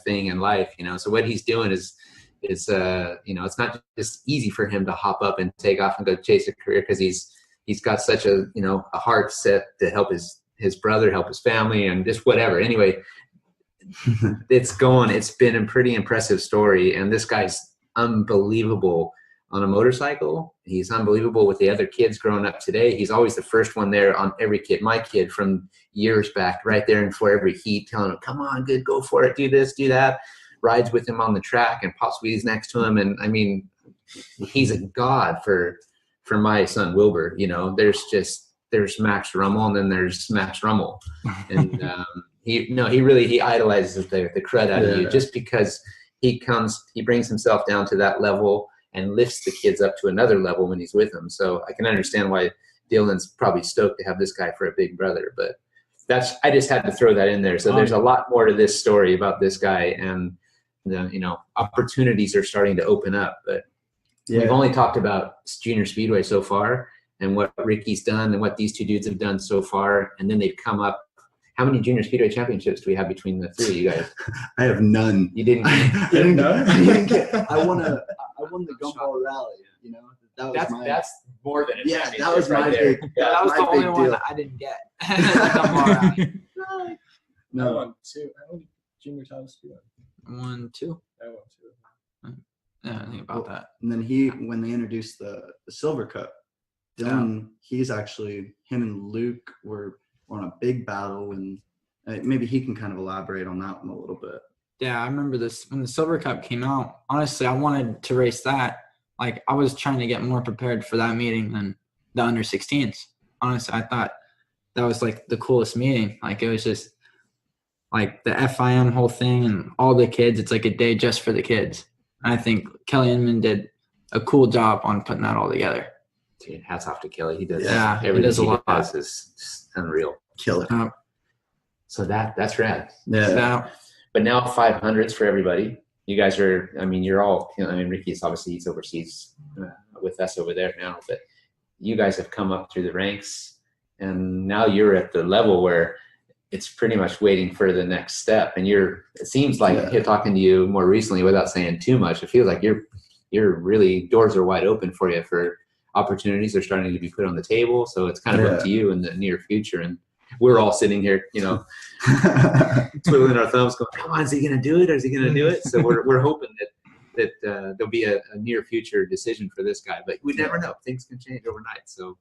thing in life, So what he's doing is it's not just easy for him to hop up and take off and go chase a career, because he's got such a heart set to help his brother, help his family, and just whatever. Anyway, it's been a pretty impressive story, and this guy's unbelievable on a motorcycle. He's unbelievable with the other kids growing up today. He's always the first one there on every kid. My kid from years back, right there for every heat, telling him, come on, good, go for it, do this, do that. Rides with him on the track and pops wheelies next to him. And I mean, he's a god for my son Wilbur. There's Max Ruml, and then there's Max Ruml. And he idolizes the crud out of you, just because he brings himself down to that level and lifts the kids up to another level when he's with them. So I can understand why Dillon's probably stoked to have this guy for a big brother. But I just had to throw that in there. So there's a lot more to this story about this guy, and the opportunities are starting to open up. But we've only talked about Junior Speedway so far, and what Ricky's done, and what these two dudes have done so far, and then they've come up. How many Junior Speedway championships do we have between the three of you guys? I have none. You didn't. I didn't get. I won the Gumball Rally. That's more than a championship. That was my there. big. Yeah, That was my the only big one deal. that I didn't get. I No. won two. I won junior title speedway. won 2. I won 2. Yeah, I think about that. And then when they introduced the Silver Cup, Dillon, he's actually, him and Luke were on a big battle, and maybe he can kind of elaborate on that one a little bit. Yeah, I remember this when the Silver Cup came out. Honestly, I wanted to race that. Like, I was trying to get more prepared for that meeting than the under 16s. Honestly, I thought that was like the coolest meeting. Like, it was just like the FIM whole thing and all the kids. It's like a day just for the kids. And I think Kelly Inman did a cool job on putting that all together. Dude, hats off to Kelly. He does everything. He does a lot. Does is just unreal. Killer. So that's rad. Yeah. But now 500s for everybody. You guys are, I mean, you're all, I mean, Ricky's obviously, he's overseas with us over there now, but you guys have come up through the ranks, and now you're at the level where it's pretty much waiting for the next step. And it seems like talking to you more recently without saying too much, it feels like you're really, doors are wide open for you for opportunities are starting to be put on the table. So it's kind of up to you in the near future. And we're all sitting here, twiddling our thumbs going, come on, is he going to do it? Or is he going to do it? So we're hoping that there'll be a near future decision for this guy, but we never know. Things can change overnight. So,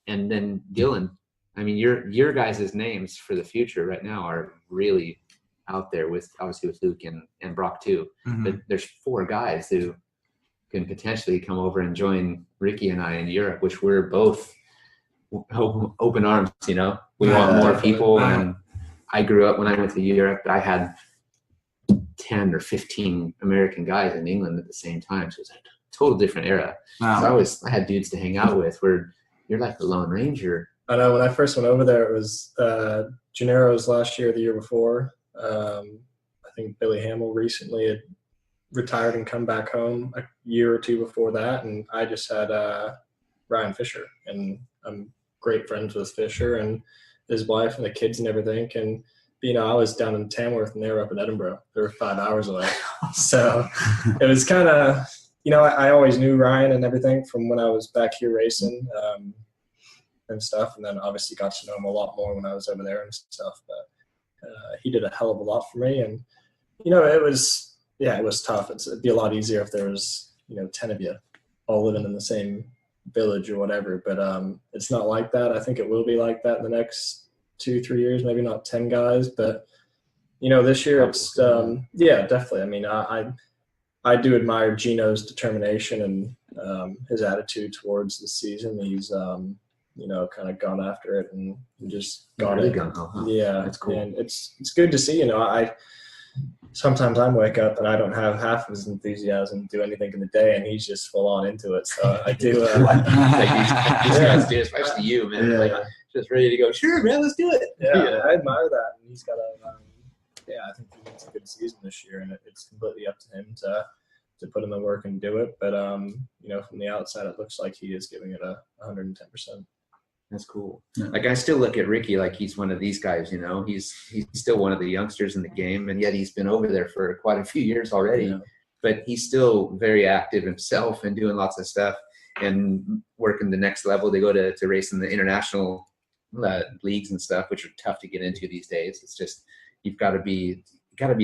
and then Dillon, I mean, your guys' names for the future right now are really out there with Luke and Brock too. Mm-hmm. But there's 4 guys who can potentially come over and join Ricky and I in Europe, which we're both open arms, we want more people. And I grew up when I went to Europe, I had 10 or 15 American guys in England at the same time. So it was a total different era. Wow. So I had dudes to hang out with where you're like the Lone Ranger. I know when I first went over there, it was Gennaro's last year, the year before. I think Billy Hamill recently had retired and come back home a year or 2 before that. And I just had Ryan Fisher, and I'm great friends with Fisher and his wife and the kids and everything. And, I was down in Tamworth and they were up in Edinburgh. They were 5 hours away. So it was kind of, I always knew Ryan and everything from when I was back here racing and stuff. And then obviously got to know him a lot more when I was over there and stuff. But he did a hell of a lot for me. And, it was tough. It'd be a lot easier if there was, 10 of you all living in the same village or whatever, but it's not like that. I think it will be like that in the next 2-3 years, maybe not 10 guys, but this year it's definitely. I mean, I do admire Gino's determination and his attitude towards the season. He's kind of gone after it and just got really it. Yeah, that's cool. And it's good to see. Sometimes I wake up and I don't have half of his enthusiasm to do anything in the day, and he's just full on into it. So I do. These guys do, especially you, man. Yeah. Like, just ready to go. Sure, man, let's do it. Yeah, I admire that. And he's got I think he makes a good season this year, and it's completely up to him to put in the work and do it. But from the outside, it looks like he is giving it 110%. That's cool. Yeah. Like, I still look at Ricky like he's one of these guys, he's still one of the youngsters in the game, and yet he's been over there for quite a few years already. Yeah. But he's still very active himself and doing lots of stuff and working the next level. They go to race in the international leagues and stuff, which are tough to get into these days. It's just, you've got to be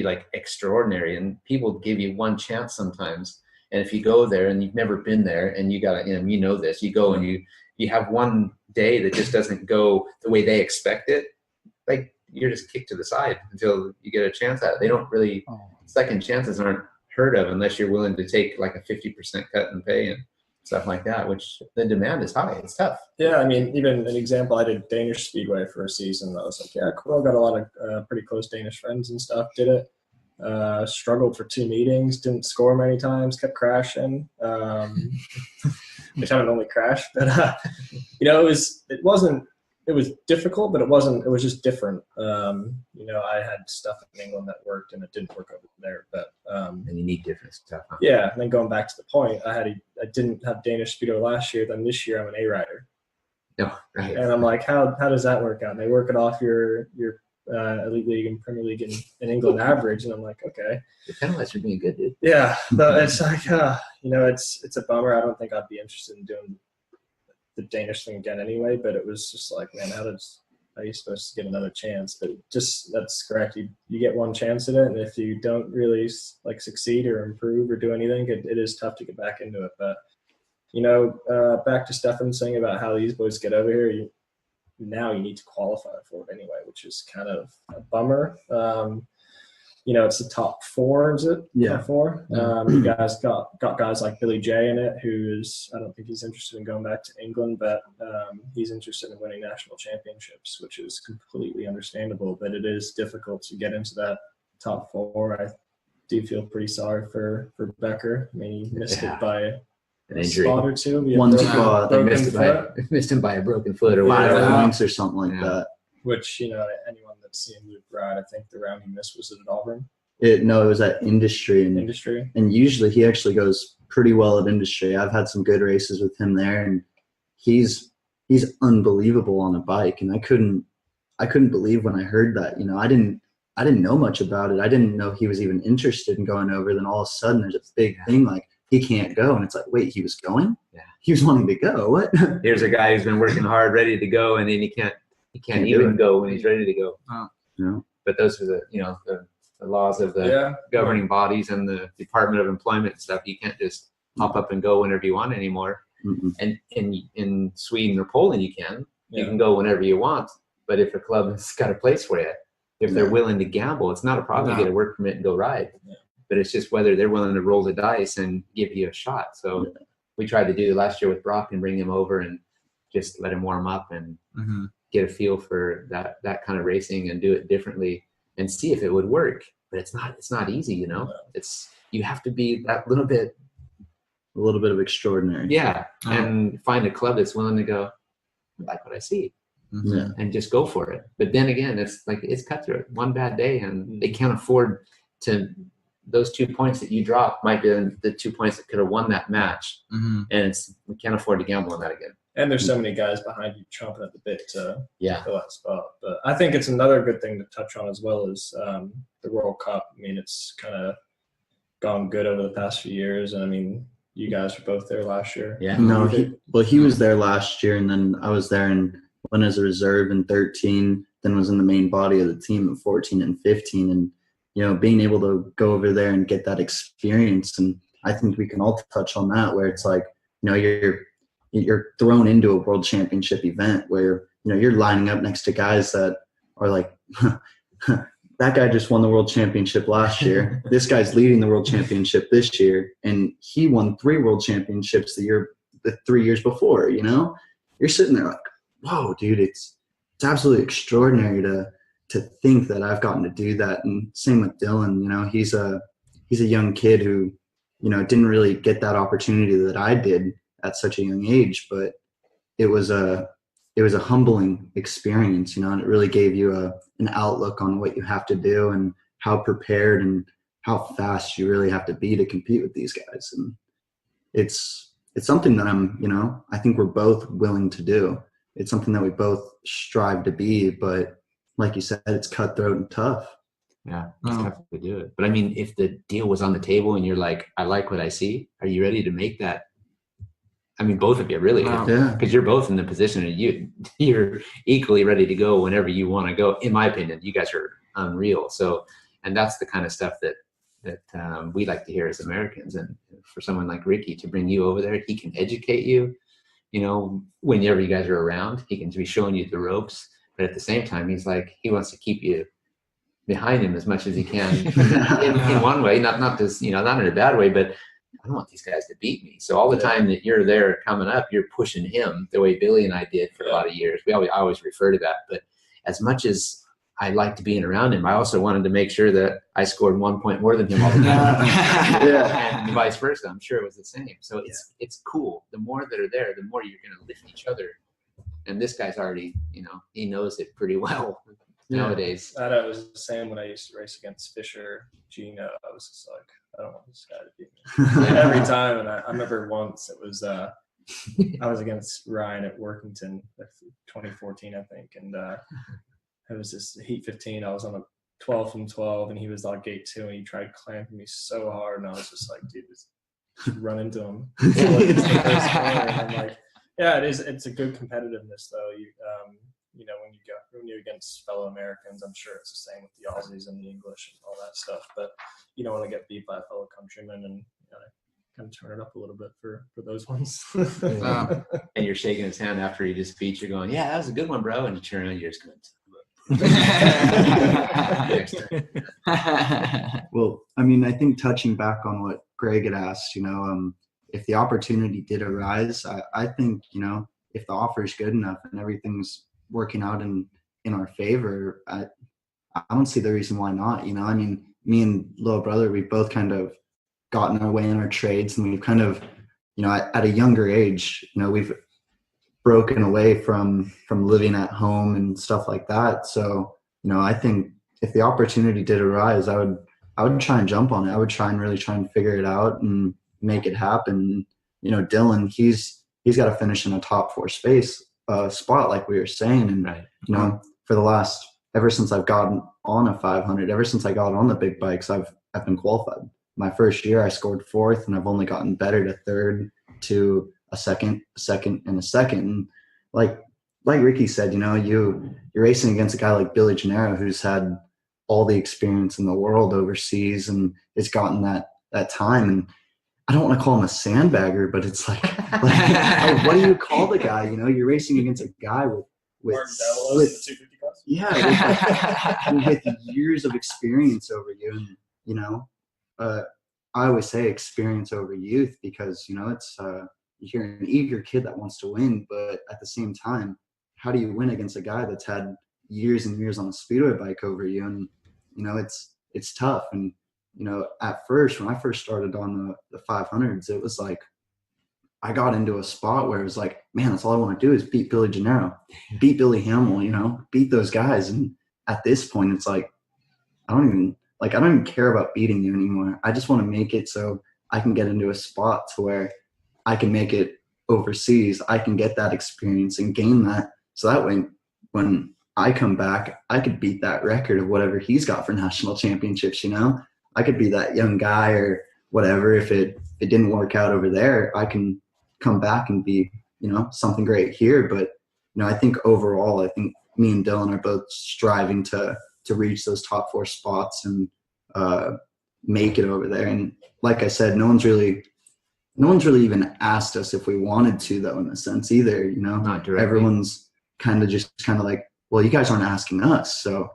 like extraordinary, and people give you one chance sometimes. And if you go there and you've never been there, and you got to, this, you go and you have one day that just doesn't go the way they expect it, like, you're just kicked to the side until you get a chance at it. They don't really, second chances aren't heard of unless you're willing to take like a 50% cut in pay and stuff like that, which the demand is high. It's tough. Yeah, I mean, even an example, I did Danish Speedway for a season. I was like, yeah, cool. Got a lot of pretty close Danish friends and stuff. Did it. Struggled for 2 meetings. Didn't score many times. Kept crashing. Which I haven't only crashed, but it was difficult, but it was just different. I had stuff in England that worked and it didn't work over there, but And you need different stuff. Huh? yeah. And then going back to the point, I didn't have Danish Speedway last year. Then this year I'm an A rider. No, right. And I'm like, how does that work out? And they work it off your Elite League and Premier League in England average. And I'm like, okay. The penalties are being good, dude. Yeah, but it's like, it's a bummer. I don't think I'd be interested in doing the Danish thing again anyway. But it was just like, man, how how you're supposed to get another chance. But just that's correct. You get one chance at it, and if you don't really like succeed or improve or do anything, it is tough to get back into it. But back to Stefan saying about how these boys get over here. Now you need to qualify for it anyway, which is kind of a bummer. It's the top 4, is it? Yeah. Top 4. You guys got guys like Billy J in it, who is, I don't think he's interested in going back to England, but he's interested in winning national championships, which is completely understandable. But it is difficult to get into that top 4. I do feel pretty sorry for Becker. I mean, he missed it by An injury. spot or two. One spot. They Broken missed him by a broken foot or 5 whatever. points or something like Yeah. that. Which, anyone that's seen Luke ride, I think the round he missed was at Auburn It was at Industry, Industry. and usually he actually goes pretty well at Industry. I've had some good races with him there, and he's unbelievable on a bike. And I couldn't believe when I heard that. I didn't know much about it. I didn't know he was even interested in going over. Then all of a sudden there's a big thing like he can't go, and it's like, wait, he was going? Yeah. He was wanting to go. What? Here's a guy who's been working hard, ready to go, and then he can't Can't do even it. go when he's ready to go. No. But those are the laws of the governing bodies and the Department of Employment and stuff. You can't just hop up and go whenever you want anymore. Mm-mm. And in Sweden or Poland, you can. You Yeah. can go whenever you want. But if a club has got a place for you, if they're willing to gamble, it's not a problem to get a work permit and go ride. Yeah. But it's just whether they're willing to roll the dice and give you a shot. So we tried to do last year with Brock and bring him over and just let him warm up and get a feel for that kind of racing and do it differently and see if it would work. But it's not easy, It's you have to be that little bit of extraordinary. and find a club that's willing to go, I like what I see. Yeah. And just go for it. But then again, it's cutthroat. One bad day and they can't afford to. Those 2 points that you dropped might be the 2 points that could have won that match. And we can't afford to gamble on that again. And there's so many guys behind you chomping at the bit to Yeah. fill that spot. But I think it's another good thing to touch on as well as the World Cup. I mean, it's kind of gone good over the past few years. And I mean, you guys were both there last year. Yeah. No, he was there last year, and then I was there and went as a reserve in 13, then was in the main body of the team in 14 and 15. And, being able to go over there and get that experience. And I think we can all touch on that, where it's like, you're thrown into a world championship event where, you're lining up next to guys that are like, that guy just won the world championship last year. This guy's leading the world championship this year. And he won 3 world championships the 3 years before, You're sitting there like, whoa, dude, it's absolutely extraordinary to think that I've gotten to do that. And same with Dillon, he's a young kid who, didn't really get that opportunity that I did at such a young age, but it was a humbling experience, and it really gave you an outlook on what you have to do and how prepared and how fast you really have to be to compete with these guys. And it's something that I think we're both willing to do. It's something that we both strive to be, but like you said, it's cutthroat and tough. Yeah, it's tough to do it. But I mean, if the deal was on the table and you're like, I like what I see, are you ready to make that? I mean, both of you really, Yeah. because you're both in the position and you're equally ready to go whenever you want to go. In my opinion, you guys are unreal. So, and that's the kind of stuff that we like to hear as Americans. And for someone like Ricky to bring you over there, he can educate you. Whenever you guys are around, he can be showing you the ropes. But at the same time, he wants to keep you behind him as much as he can in one way, not this, not in a bad way, but I don't want these guys to beat me. So all the time that you're there coming up, you're pushing him the way Billy and I did for a lot of years. I always refer to that. But as much as I liked being around him, I also wanted to make sure that I scored 1 point more than him all the time. And vice versa. I'm sure it was the same. So it's cool. The more that are there, the more you're going to lift each other. And this guy's already, he knows it pretty well nowadays. I know it was the same when I used to race against Fisher, Gino. I was just like, I don't want this guy to beat me every time. And I remember once it was I was against Ryan at Workington, 2014, I think, and it was just heat 15. I was on a 12 from 12, and he was on gate 2, and he tried clamping me so hard, and I was just like, dude, just run into him. And I'm like, yeah, it is. It's a good competitiveness, though. When against fellow Americans. I'm sure it's the same with the Aussies and the English and all that stuff. But you don't want to get beat by a fellow countryman, and kind of turn it up a little bit for those ones. And you're shaking his hand after he just beat you, going, "Yeah, that was a good one, bro." And you turn around, you're just going. Well, I mean, I think touching back on what Greg had asked, if the opportunity did arise, I think, if the offer is good enough and everything's working out in our favor, I don't see the reason why not. I mean, me and little brother, we've both kind of gotten our way in our trades, and we've kind of, at a younger age, we've broken away from living at home and stuff like that. So, I think if the opportunity did arise, I would try and jump on it. I would really try and figure it out and make it happen. Dillon, he's got to finish in a top 4 spot, like we were saying. And, right. For the last, ever since I've gotten on a 500, ever since I got on the big bikes, I've been qualified. My first year I scored 4th, and I've only gotten better to 3rd, to a second, and a second. And like Ricky said, you're racing against a guy like Billy Gennaro, who's had all the experience in the world overseas and has gotten that time. And I don't want to call him a sandbagger, but it's like what do you call the guy? You're racing against a guy with years of experience over you. And, I always say experience over youth, because, it's you're an eager kid that wants to win, but at the same time, how do you win against a guy that's had years and years on a speedway bike over you? And, it's tough. And, at first, when I first started on the 500s, it was like, I got into a spot where it was like, man, that's all I want to do is beat Billy Gennaro, beat Billy Hamill, beat those guys. And at this point, it's like, I don't even care about beating you anymore. I just want to make it so I can get into a spot to where I can make it overseas. I can get that experience and gain that. So that way, when I come back, I could beat that record of whatever he's got for national championships, I could be that young guy or whatever. If it didn't work out over there, I can come back and be, something great here. But, I think overall, I think me and Dillon are both striving to reach those top 4 spots and make it over there. And like I said, no one's really even asked us if we wanted to, though, in a sense either. Not directly. Everyone's kind of like, well, you guys aren't asking us, so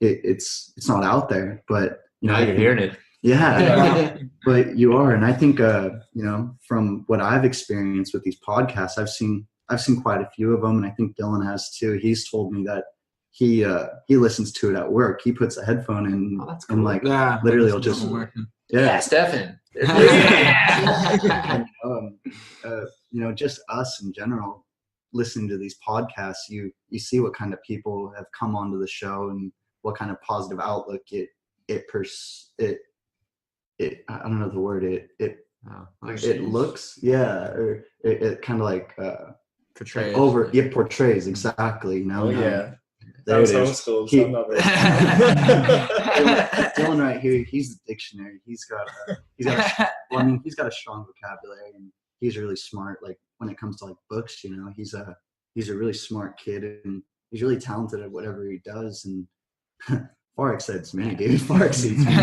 it's not out there. But now you're hearing it. Yeah, but you are. And I think from what I've experienced with these podcasts, I've seen quite a few of them, and I think Dillon has too. He's told me that he listens to it at work. He puts a headphone in, that's cool. And literally he'll just Stefan. And, just us in general, listening to these podcasts, you see what kind of people have come onto the show and what kind of positive outlook it I don't know the word, it looks, or it kind of like portrays. Portrays, exactly. Oh yeah. There it is. Homeschooled, so I'm not very Dillon right here, he's the dictionary. He's got a strong vocabulary, and he's really smart. Like when it comes to like books, he's a really smart kid, and he's really talented at whatever he does. And far exceeds me, dude. Far exceeds me.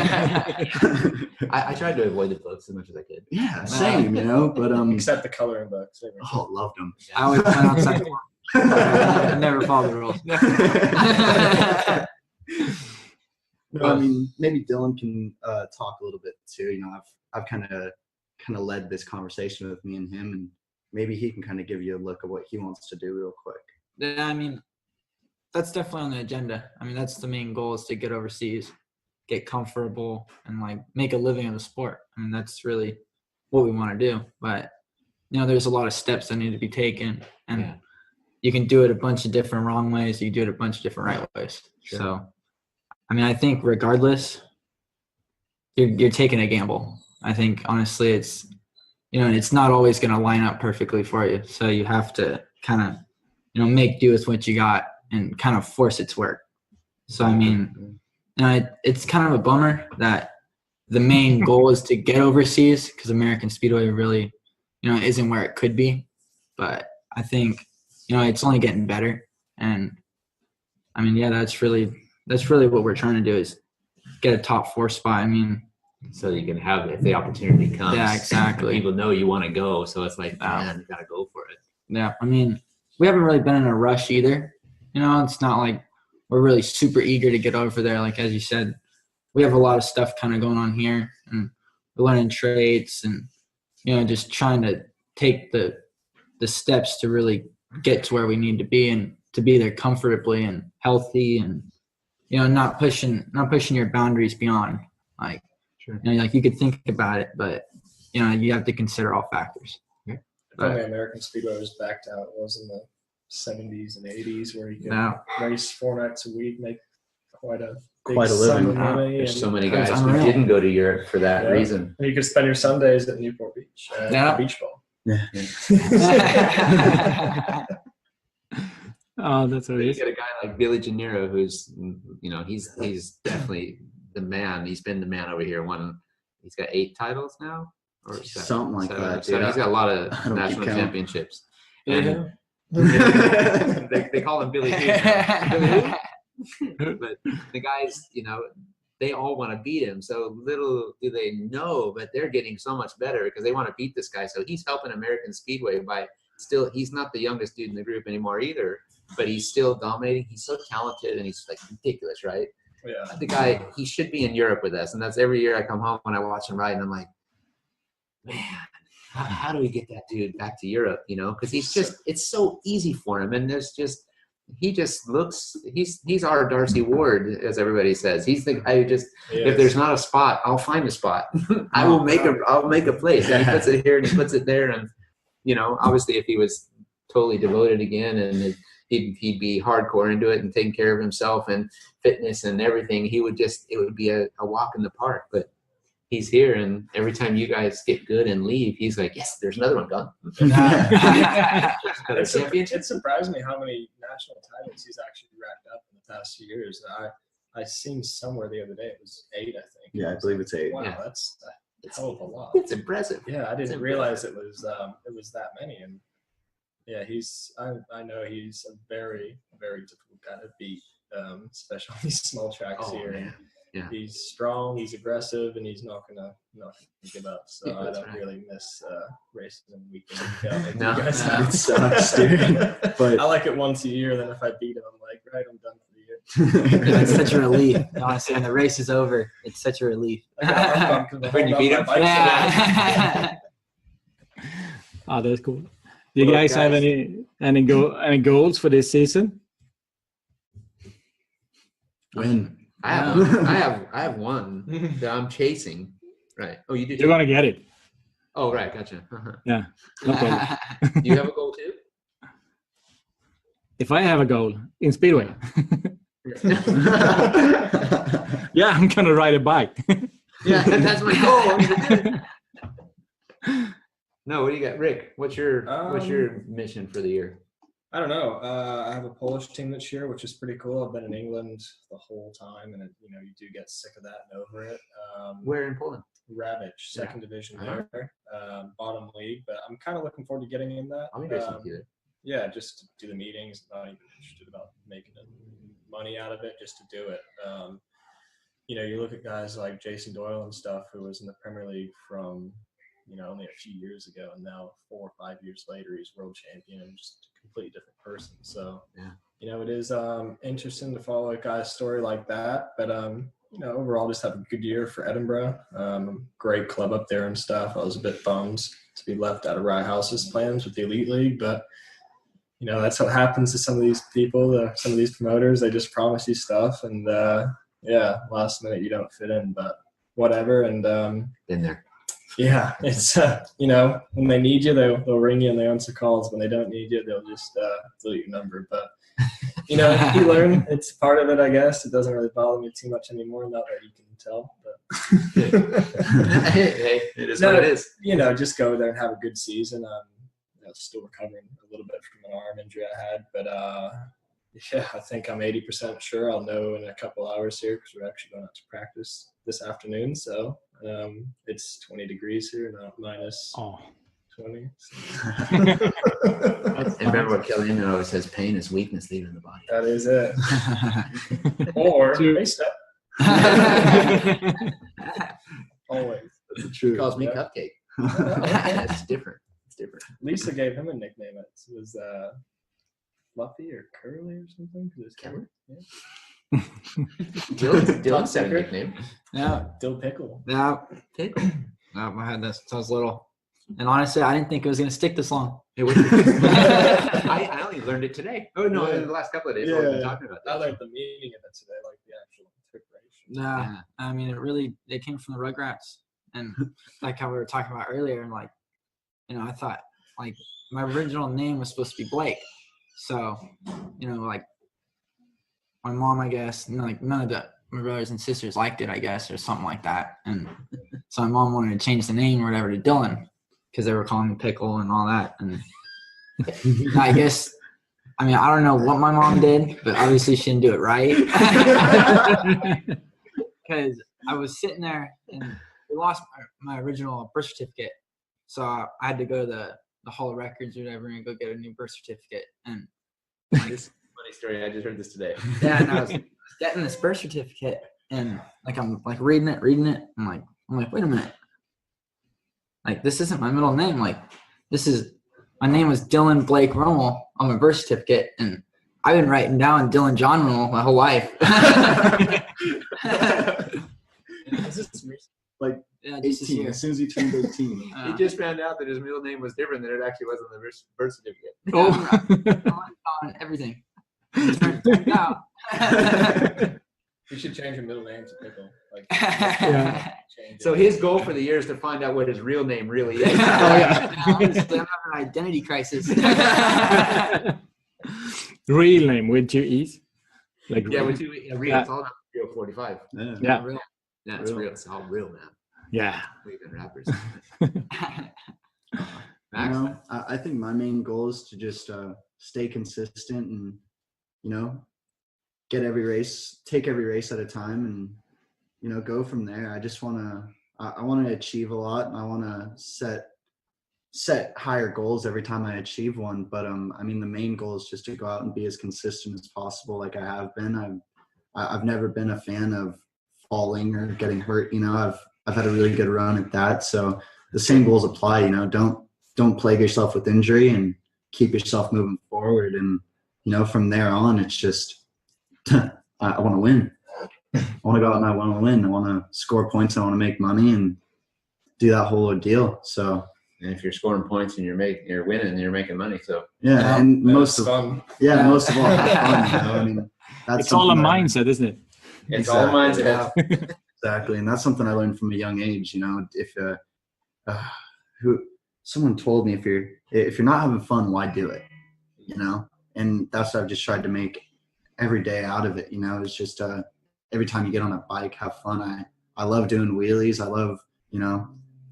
I tried to avoid the books as much as I could. Yeah, same, but except the coloring books. Oh, loved them. I always went outside. I never followed the rules. I mean, maybe Dillon can talk a little bit too. I've kind of led this conversation with me and him, and maybe he can kind of give you a look at what he wants to do real quick. Yeah, I mean, that's definitely on the agenda. I mean, that's the main goal, is to get overseas, get comfortable, and like make a living in the sport. I mean, that's really what we want to do. But there's a lot of steps that need to be taken, and you can do it a bunch of different wrong ways. You can do it a bunch of different right ways. Sure. So, I mean, I think regardless, you're taking a gamble. I think honestly, it's it's not always going to line up perfectly for you. So you have to kind of make do with what you got and kind of force it to work. So I mean, it's kind of a bummer that the main goal is to get overseas, because American Speedway really isn't where it could be. But I think it's only getting better, and I mean, yeah, that's really what we're trying to do is get a top 4 spot. I mean, So you can have, if the opportunity comes. Yeah, exactly. People know you want to go, so it's like, man, you got to go for it. yeah, I mean, we haven't really been in a rush either. You know, it's not like we're really super eager to get over there. Like, as you said, we have a lot of stuff kind of going on here, and we're learning traits and, you know, just trying to take the steps to really get to where we need to be and to be there comfortably and healthy and, you know, not pushing your boundaries beyond, like, Sure. you know, like you could think about it, but, you know, you have to consider all factors. If only American Speedway was backed out, it was in the 70s and 80s where you could race 4 nights a week, make quite a living. sum of money. There's and so many That's guys who unreal. didn't go to Europe for that reason. you could spend your Sundays at Newport Beach Yeah. beach ball. Oh, that's You amazing. get a guy like Billy Gennaro, who's, you know, he's definitely the man. He's been the man over here. He's got 8 titles now, or 7, Something like that, So yeah. he's got a lot of I don't national keep count. championships. Yeah. And they call him Billy Hughes now. Billy Who? But the guys, you know, they all want to beat him. So little do they know, but they're getting so much better because they want to beat this guy. So he's helping American Speedway by still, he's not the youngest dude in the group anymore either, but he's still dominating. He's so talented and he's like ridiculous, right? Yeah. The guy, he should be in Europe with us. And that's every year I come home and I watch him ride and I'm like, man, how do we get that dude back to Europe? You know, because he's just, it's so easy for him. And there's just, he just looks, he's our Darcy Ward, as everybody says. He's the guy who just, if there's not a spot, I'll find a spot. I'll make a place. And he puts it here and he puts it there. And, you know, obviously if he was totally devoted again and he'd be hardcore into it and taking care of himself and fitness and everything, it would be a walk in the park. But he's here, and every time you guys get good and leave, he's like, yes, there's another one gone. It surprised me how many national titles he's actually racked up in the past few years. I seen somewhere the other day it was 8, I think. Yeah, I believe it's 8. Wow, Yeah. that's a hell of a lot. It's impressive. Yeah, I didn't realize it was that many. And yeah, I know he's a very, very difficult guy to beat, especially on these small tracks here. Man. Yeah. He's strong, he's aggressive, and he's not gonna give up. So Yeah, I that's don't right. really miss racing week in, week out. Like No, you guys no. do. It sucks, dude. But I like it once a year. Then if I beat him, I'm like, right, I'm done for the year. It's such a relief. Honestly, when the race is over, it's such a relief. When you beat him? Yeah. Oh, that's cool. Do you Well, guys have guys- any goals for this season? when I have one that I'm chasing. Right. Oh, you do. You're gonna get it. Oh, right. Gotcha. Yeah. No problem. Do you have a goal too? If I have a goal in Speedway, yeah, I'm gonna ride a bike. Yeah, that's my goal. I'm gonna do it. No, what do you got, Rick? What's your mission for the year? I don't know. I have a Polish team this year, which is pretty cool. I've been in England the whole time, and you do get sick of that and over it. Where in Poland? Ravage, second division Uh-huh. there, bottom league. But I'm kind of looking forward to getting in that. I'll be racing with you there. Yeah, just to do the meetings. Not even interested about making money out of it, just to do it. You look at guys like Jason Doyle and stuff, who was in the Premier League from only a few years ago, and now 4 or 5 years later, he's world champion and just a completely different person. So, Yeah. it is interesting to follow a guy's story like that. But overall, just have a good year for Edinburgh. Great club up there and stuff. I was a bit bummed to be left out of Rye House's plans with the Elite League, but that's what happens to some of these people, some of these promoters. They just promise you stuff, and last minute you don't fit in, but whatever. And Been there. yeah, it's when they need you, they'll ring you and they answer calls. When they don't need you, they'll just delete your number. But you learn. It's part of it, I guess. It doesn't really bother me too much anymore. Not that you can tell, but Hey, it is what it is. Just go there and have a good season. Still recovering a little bit from an arm injury I had, but I think I'm 80% sure I'll know in a couple hours here, because we're actually going out to practice this afternoon. So it's 20 degrees here, not minus Oh, 20. And remember what Kelly Inman always says: pain is weakness leaving the body. That is it. Or face step. Always. That's He true. calls me Yeah. Cupcake. It's different. It's different. Lisa gave him a nickname. It was Fluffy or Curly or something. Curly? Yeah. Dillon's had a nickname. Yeah. Dill Pickle. Yeah. I had that since I was little. And honestly, I didn't think it was going to stick this long. It was- I only learned it today. Oh no, Yeah. in the last couple of days we've been talking about I that. learned the meaning of it today, like the actual preparation. Yeah. I mean, it came from the Rugrats. And like how we were talking about earlier, and like, I thought like my original name was supposed to be Blake. So, like my mom, I guess, like none of my brothers and sisters liked it, I guess, or something like that. And so my mom wanted to change the name or whatever to Dillon because they were calling me Pickle and all that. And I guess, I don't know what my mom did, but obviously she didn't do it right. Because I was sitting there and we lost my original birth certificate. So I had to go to the Hall of Records or whatever and go get a new birth certificate. And This funny story. I just heard this today. yeah, and I was getting this birth certificate and like I'm like reading it. I'm like, wait a minute. Like this isn't my middle name. Like my name was Dillon Blake Ruml on my birth certificate, and I've been writing down Dillon John Ruml my whole life. Is this recent? Like Yeah, just this 18, year. as soon as he turned 18. He just found out that his middle name was different than it actually was on the birth certificate. On everything. Turned out. You should change your middle name to Pickle. Like, Yeah. change So it. his goal for the year is to find out what his real name really is. Honestly, I'm having an identity crisis. Real name with 2 E's. Like Yeah, with two, real. Yeah. It's all about real 45. Yeah. Yeah. Real. Yeah, it's real. It's all real now. Yeah. We've been rappers. You Max? know, I think my main goal is to just stay consistent and, take every race at a time and, go from there. I just want to achieve a lot, and I want to set higher goals every time I achieve one. But, the main goal is just to go out and be as consistent as possible. Like I have been. I've never been a fan of falling or getting hurt. I've had a really good run at that. So the same goals apply, don't plague yourself with injury and keep yourself moving forward. And, from there on, it's just, I want to win. I want to go out and I want to win. I want to score points. I want to make money and do that whole ordeal. So, And if you're scoring points and you're winning, you're making money. So yeah. And most of fun. most of all, have fun. That's It's all a something mindset, isn't it? it's all mindset. Exactly, and that's something I learned from a young age. If someone told me if you're not having fun, why do it? And that's what I've just tried to make every day out of it. It's just every time you get on a bike, have fun. I love doing wheelies. I love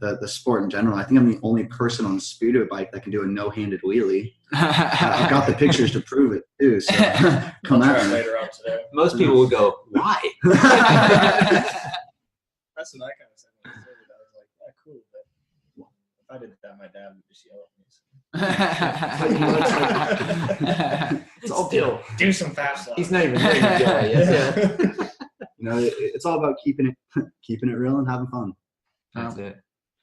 the sport in general. I think I'm the only person on a speedway bike that can do a no-handed wheelie. I've got the pictures to prove it too. So come I'll try at it me. later on today. Most people would go, why? That's what I kind of said when I started. I was like, yeah, cool. But if I did that, my dad would just yell at me. It's all Dill. Do some fast laps. He's not even there. Yeah. It's all about keeping it real and having fun. That's it.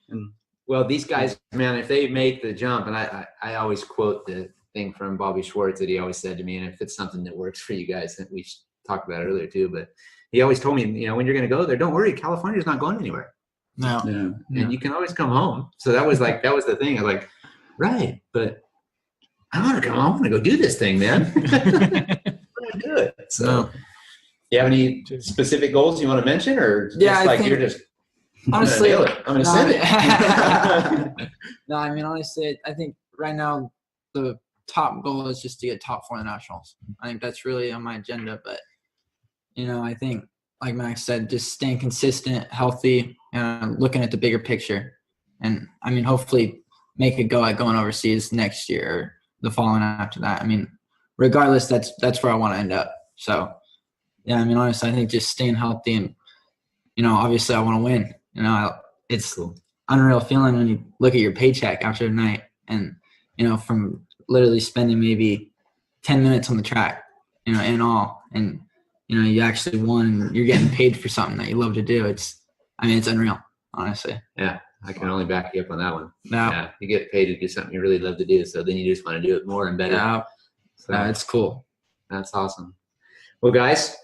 And Well, these guys, man, if they make the jump, and I always quote the thing from Bobby Schwartz that he always said to me, and if it's something that works for you guys, that we talked about earlier too, but he always told me, when you're going to go there, don't worry, California's not going anywhere. No. yeah. And you can always come home. So that was the thing. I was like, right, but I want to come home. I want to go do this thing, man. I want to do it. So, No. do you have any specific goals you want to mention, or just Yeah, I think- you're just Honestly, I'm going to send it. No, honestly, I think right now the top goal is just to get top 4 in the nationals. I think that's really on my agenda. But I think, like Max said, just staying consistent, healthy, and looking at the bigger picture. And hopefully make a go at going overseas next year or the following after that. Regardless, that's where I want to end up. So, yeah, honestly, I think just staying healthy and, obviously I want to win. It's cool. unreal feeling when you look at your paycheck after a night and, from literally spending maybe 10 minutes on the track, in all, and, you actually won and you're getting paid for something that you love to do. It's unreal, honestly. Yeah, I can only back you up on that one. No. Yeah, you get paid to do something you really love to do, so then you just want to do it more and better. Yeah. So It's cool. that's awesome. Well, guys,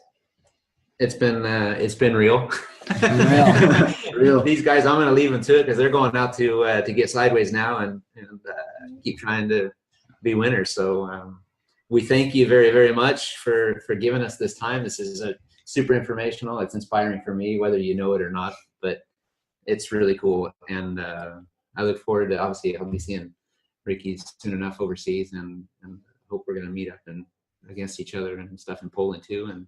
it's been real. Real. These guys, I'm going to leave them to it because they're going out to get sideways now and keep trying to be winners. So we thank you very, very much for giving us this time. This is super informational. It's inspiring for me, whether you know it or not, but it's really cool. And I look forward to, obviously, I'll be seeing Ricky soon enough overseas, and hope we're going to meet up and against each other and stuff in Poland too. And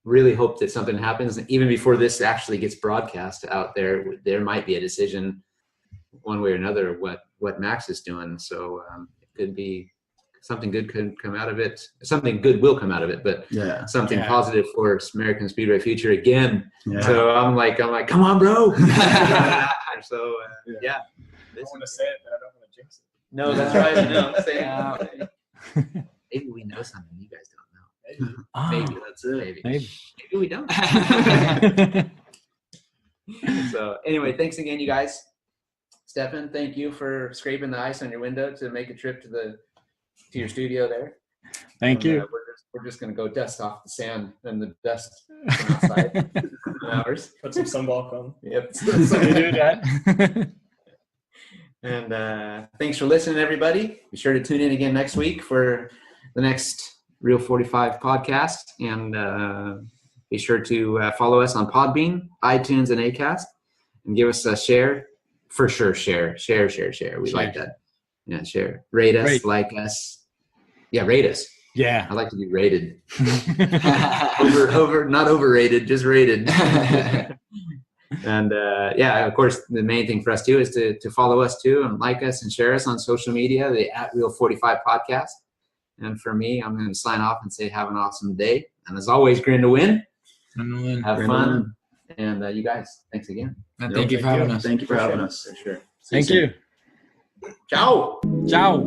really hope that something happens. And even before this actually gets broadcast out there might be a decision one way or another what Max is doing. So it could be something good could come out of it. Something good will come out of it, but something positive for American Speedway future again. Yeah. So I'm like, come on, bro. So yeah. I want to say it, but I don't want to jinx it. No, that's right. No, say maybe we know something you guys don't know. Maybe that's it. Maybe we don't. So anyway, thanks again, you guys. Stefan, thank you for scraping the ice on your window to make a trip to your studio there. Thank you. We're just going to go dust off the sand and the dust from outside. Hours. Put some sunblock on. Yep. You do that. And thanks for listening, everybody. Be sure to tune in again next week for the next Real 45 podcast. And be sure to follow us on Podbean, iTunes, and Acast. And give us a share. For sure, share. We like that. Yeah, share. Rate us, like us. Yeah, rate us. Yeah. I like to be rated. Not overrated, just rated. And of course, the main thing for us too is to follow us too and like us and share us on social media, the @Real45 podcast. And for me, I'm going to sign off and say have an awesome day. And as always, grin to win. Have fun. And you guys, thanks again. Thank you for having us. Thank you for having us. For sure. Thank you. Ciao. Ciao.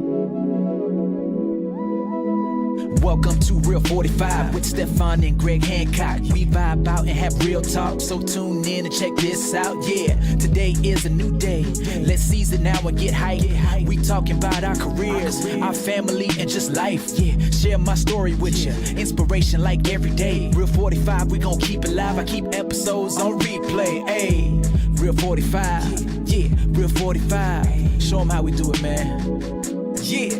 Welcome to Real 45 with Stefan and Greg Hancock. We vibe out and have real talk, so tune in and check this out. Yeah, today is a new day. Let's seize it now and get hype. We talking about our careers, our family, and just life. Yeah, share my story with you. Inspiration like every day. Real 45, we gon' keep it live. I keep episodes on replay. Hey, Real 45. Yeah, Real 45. Show them how we do it, man. Yeah.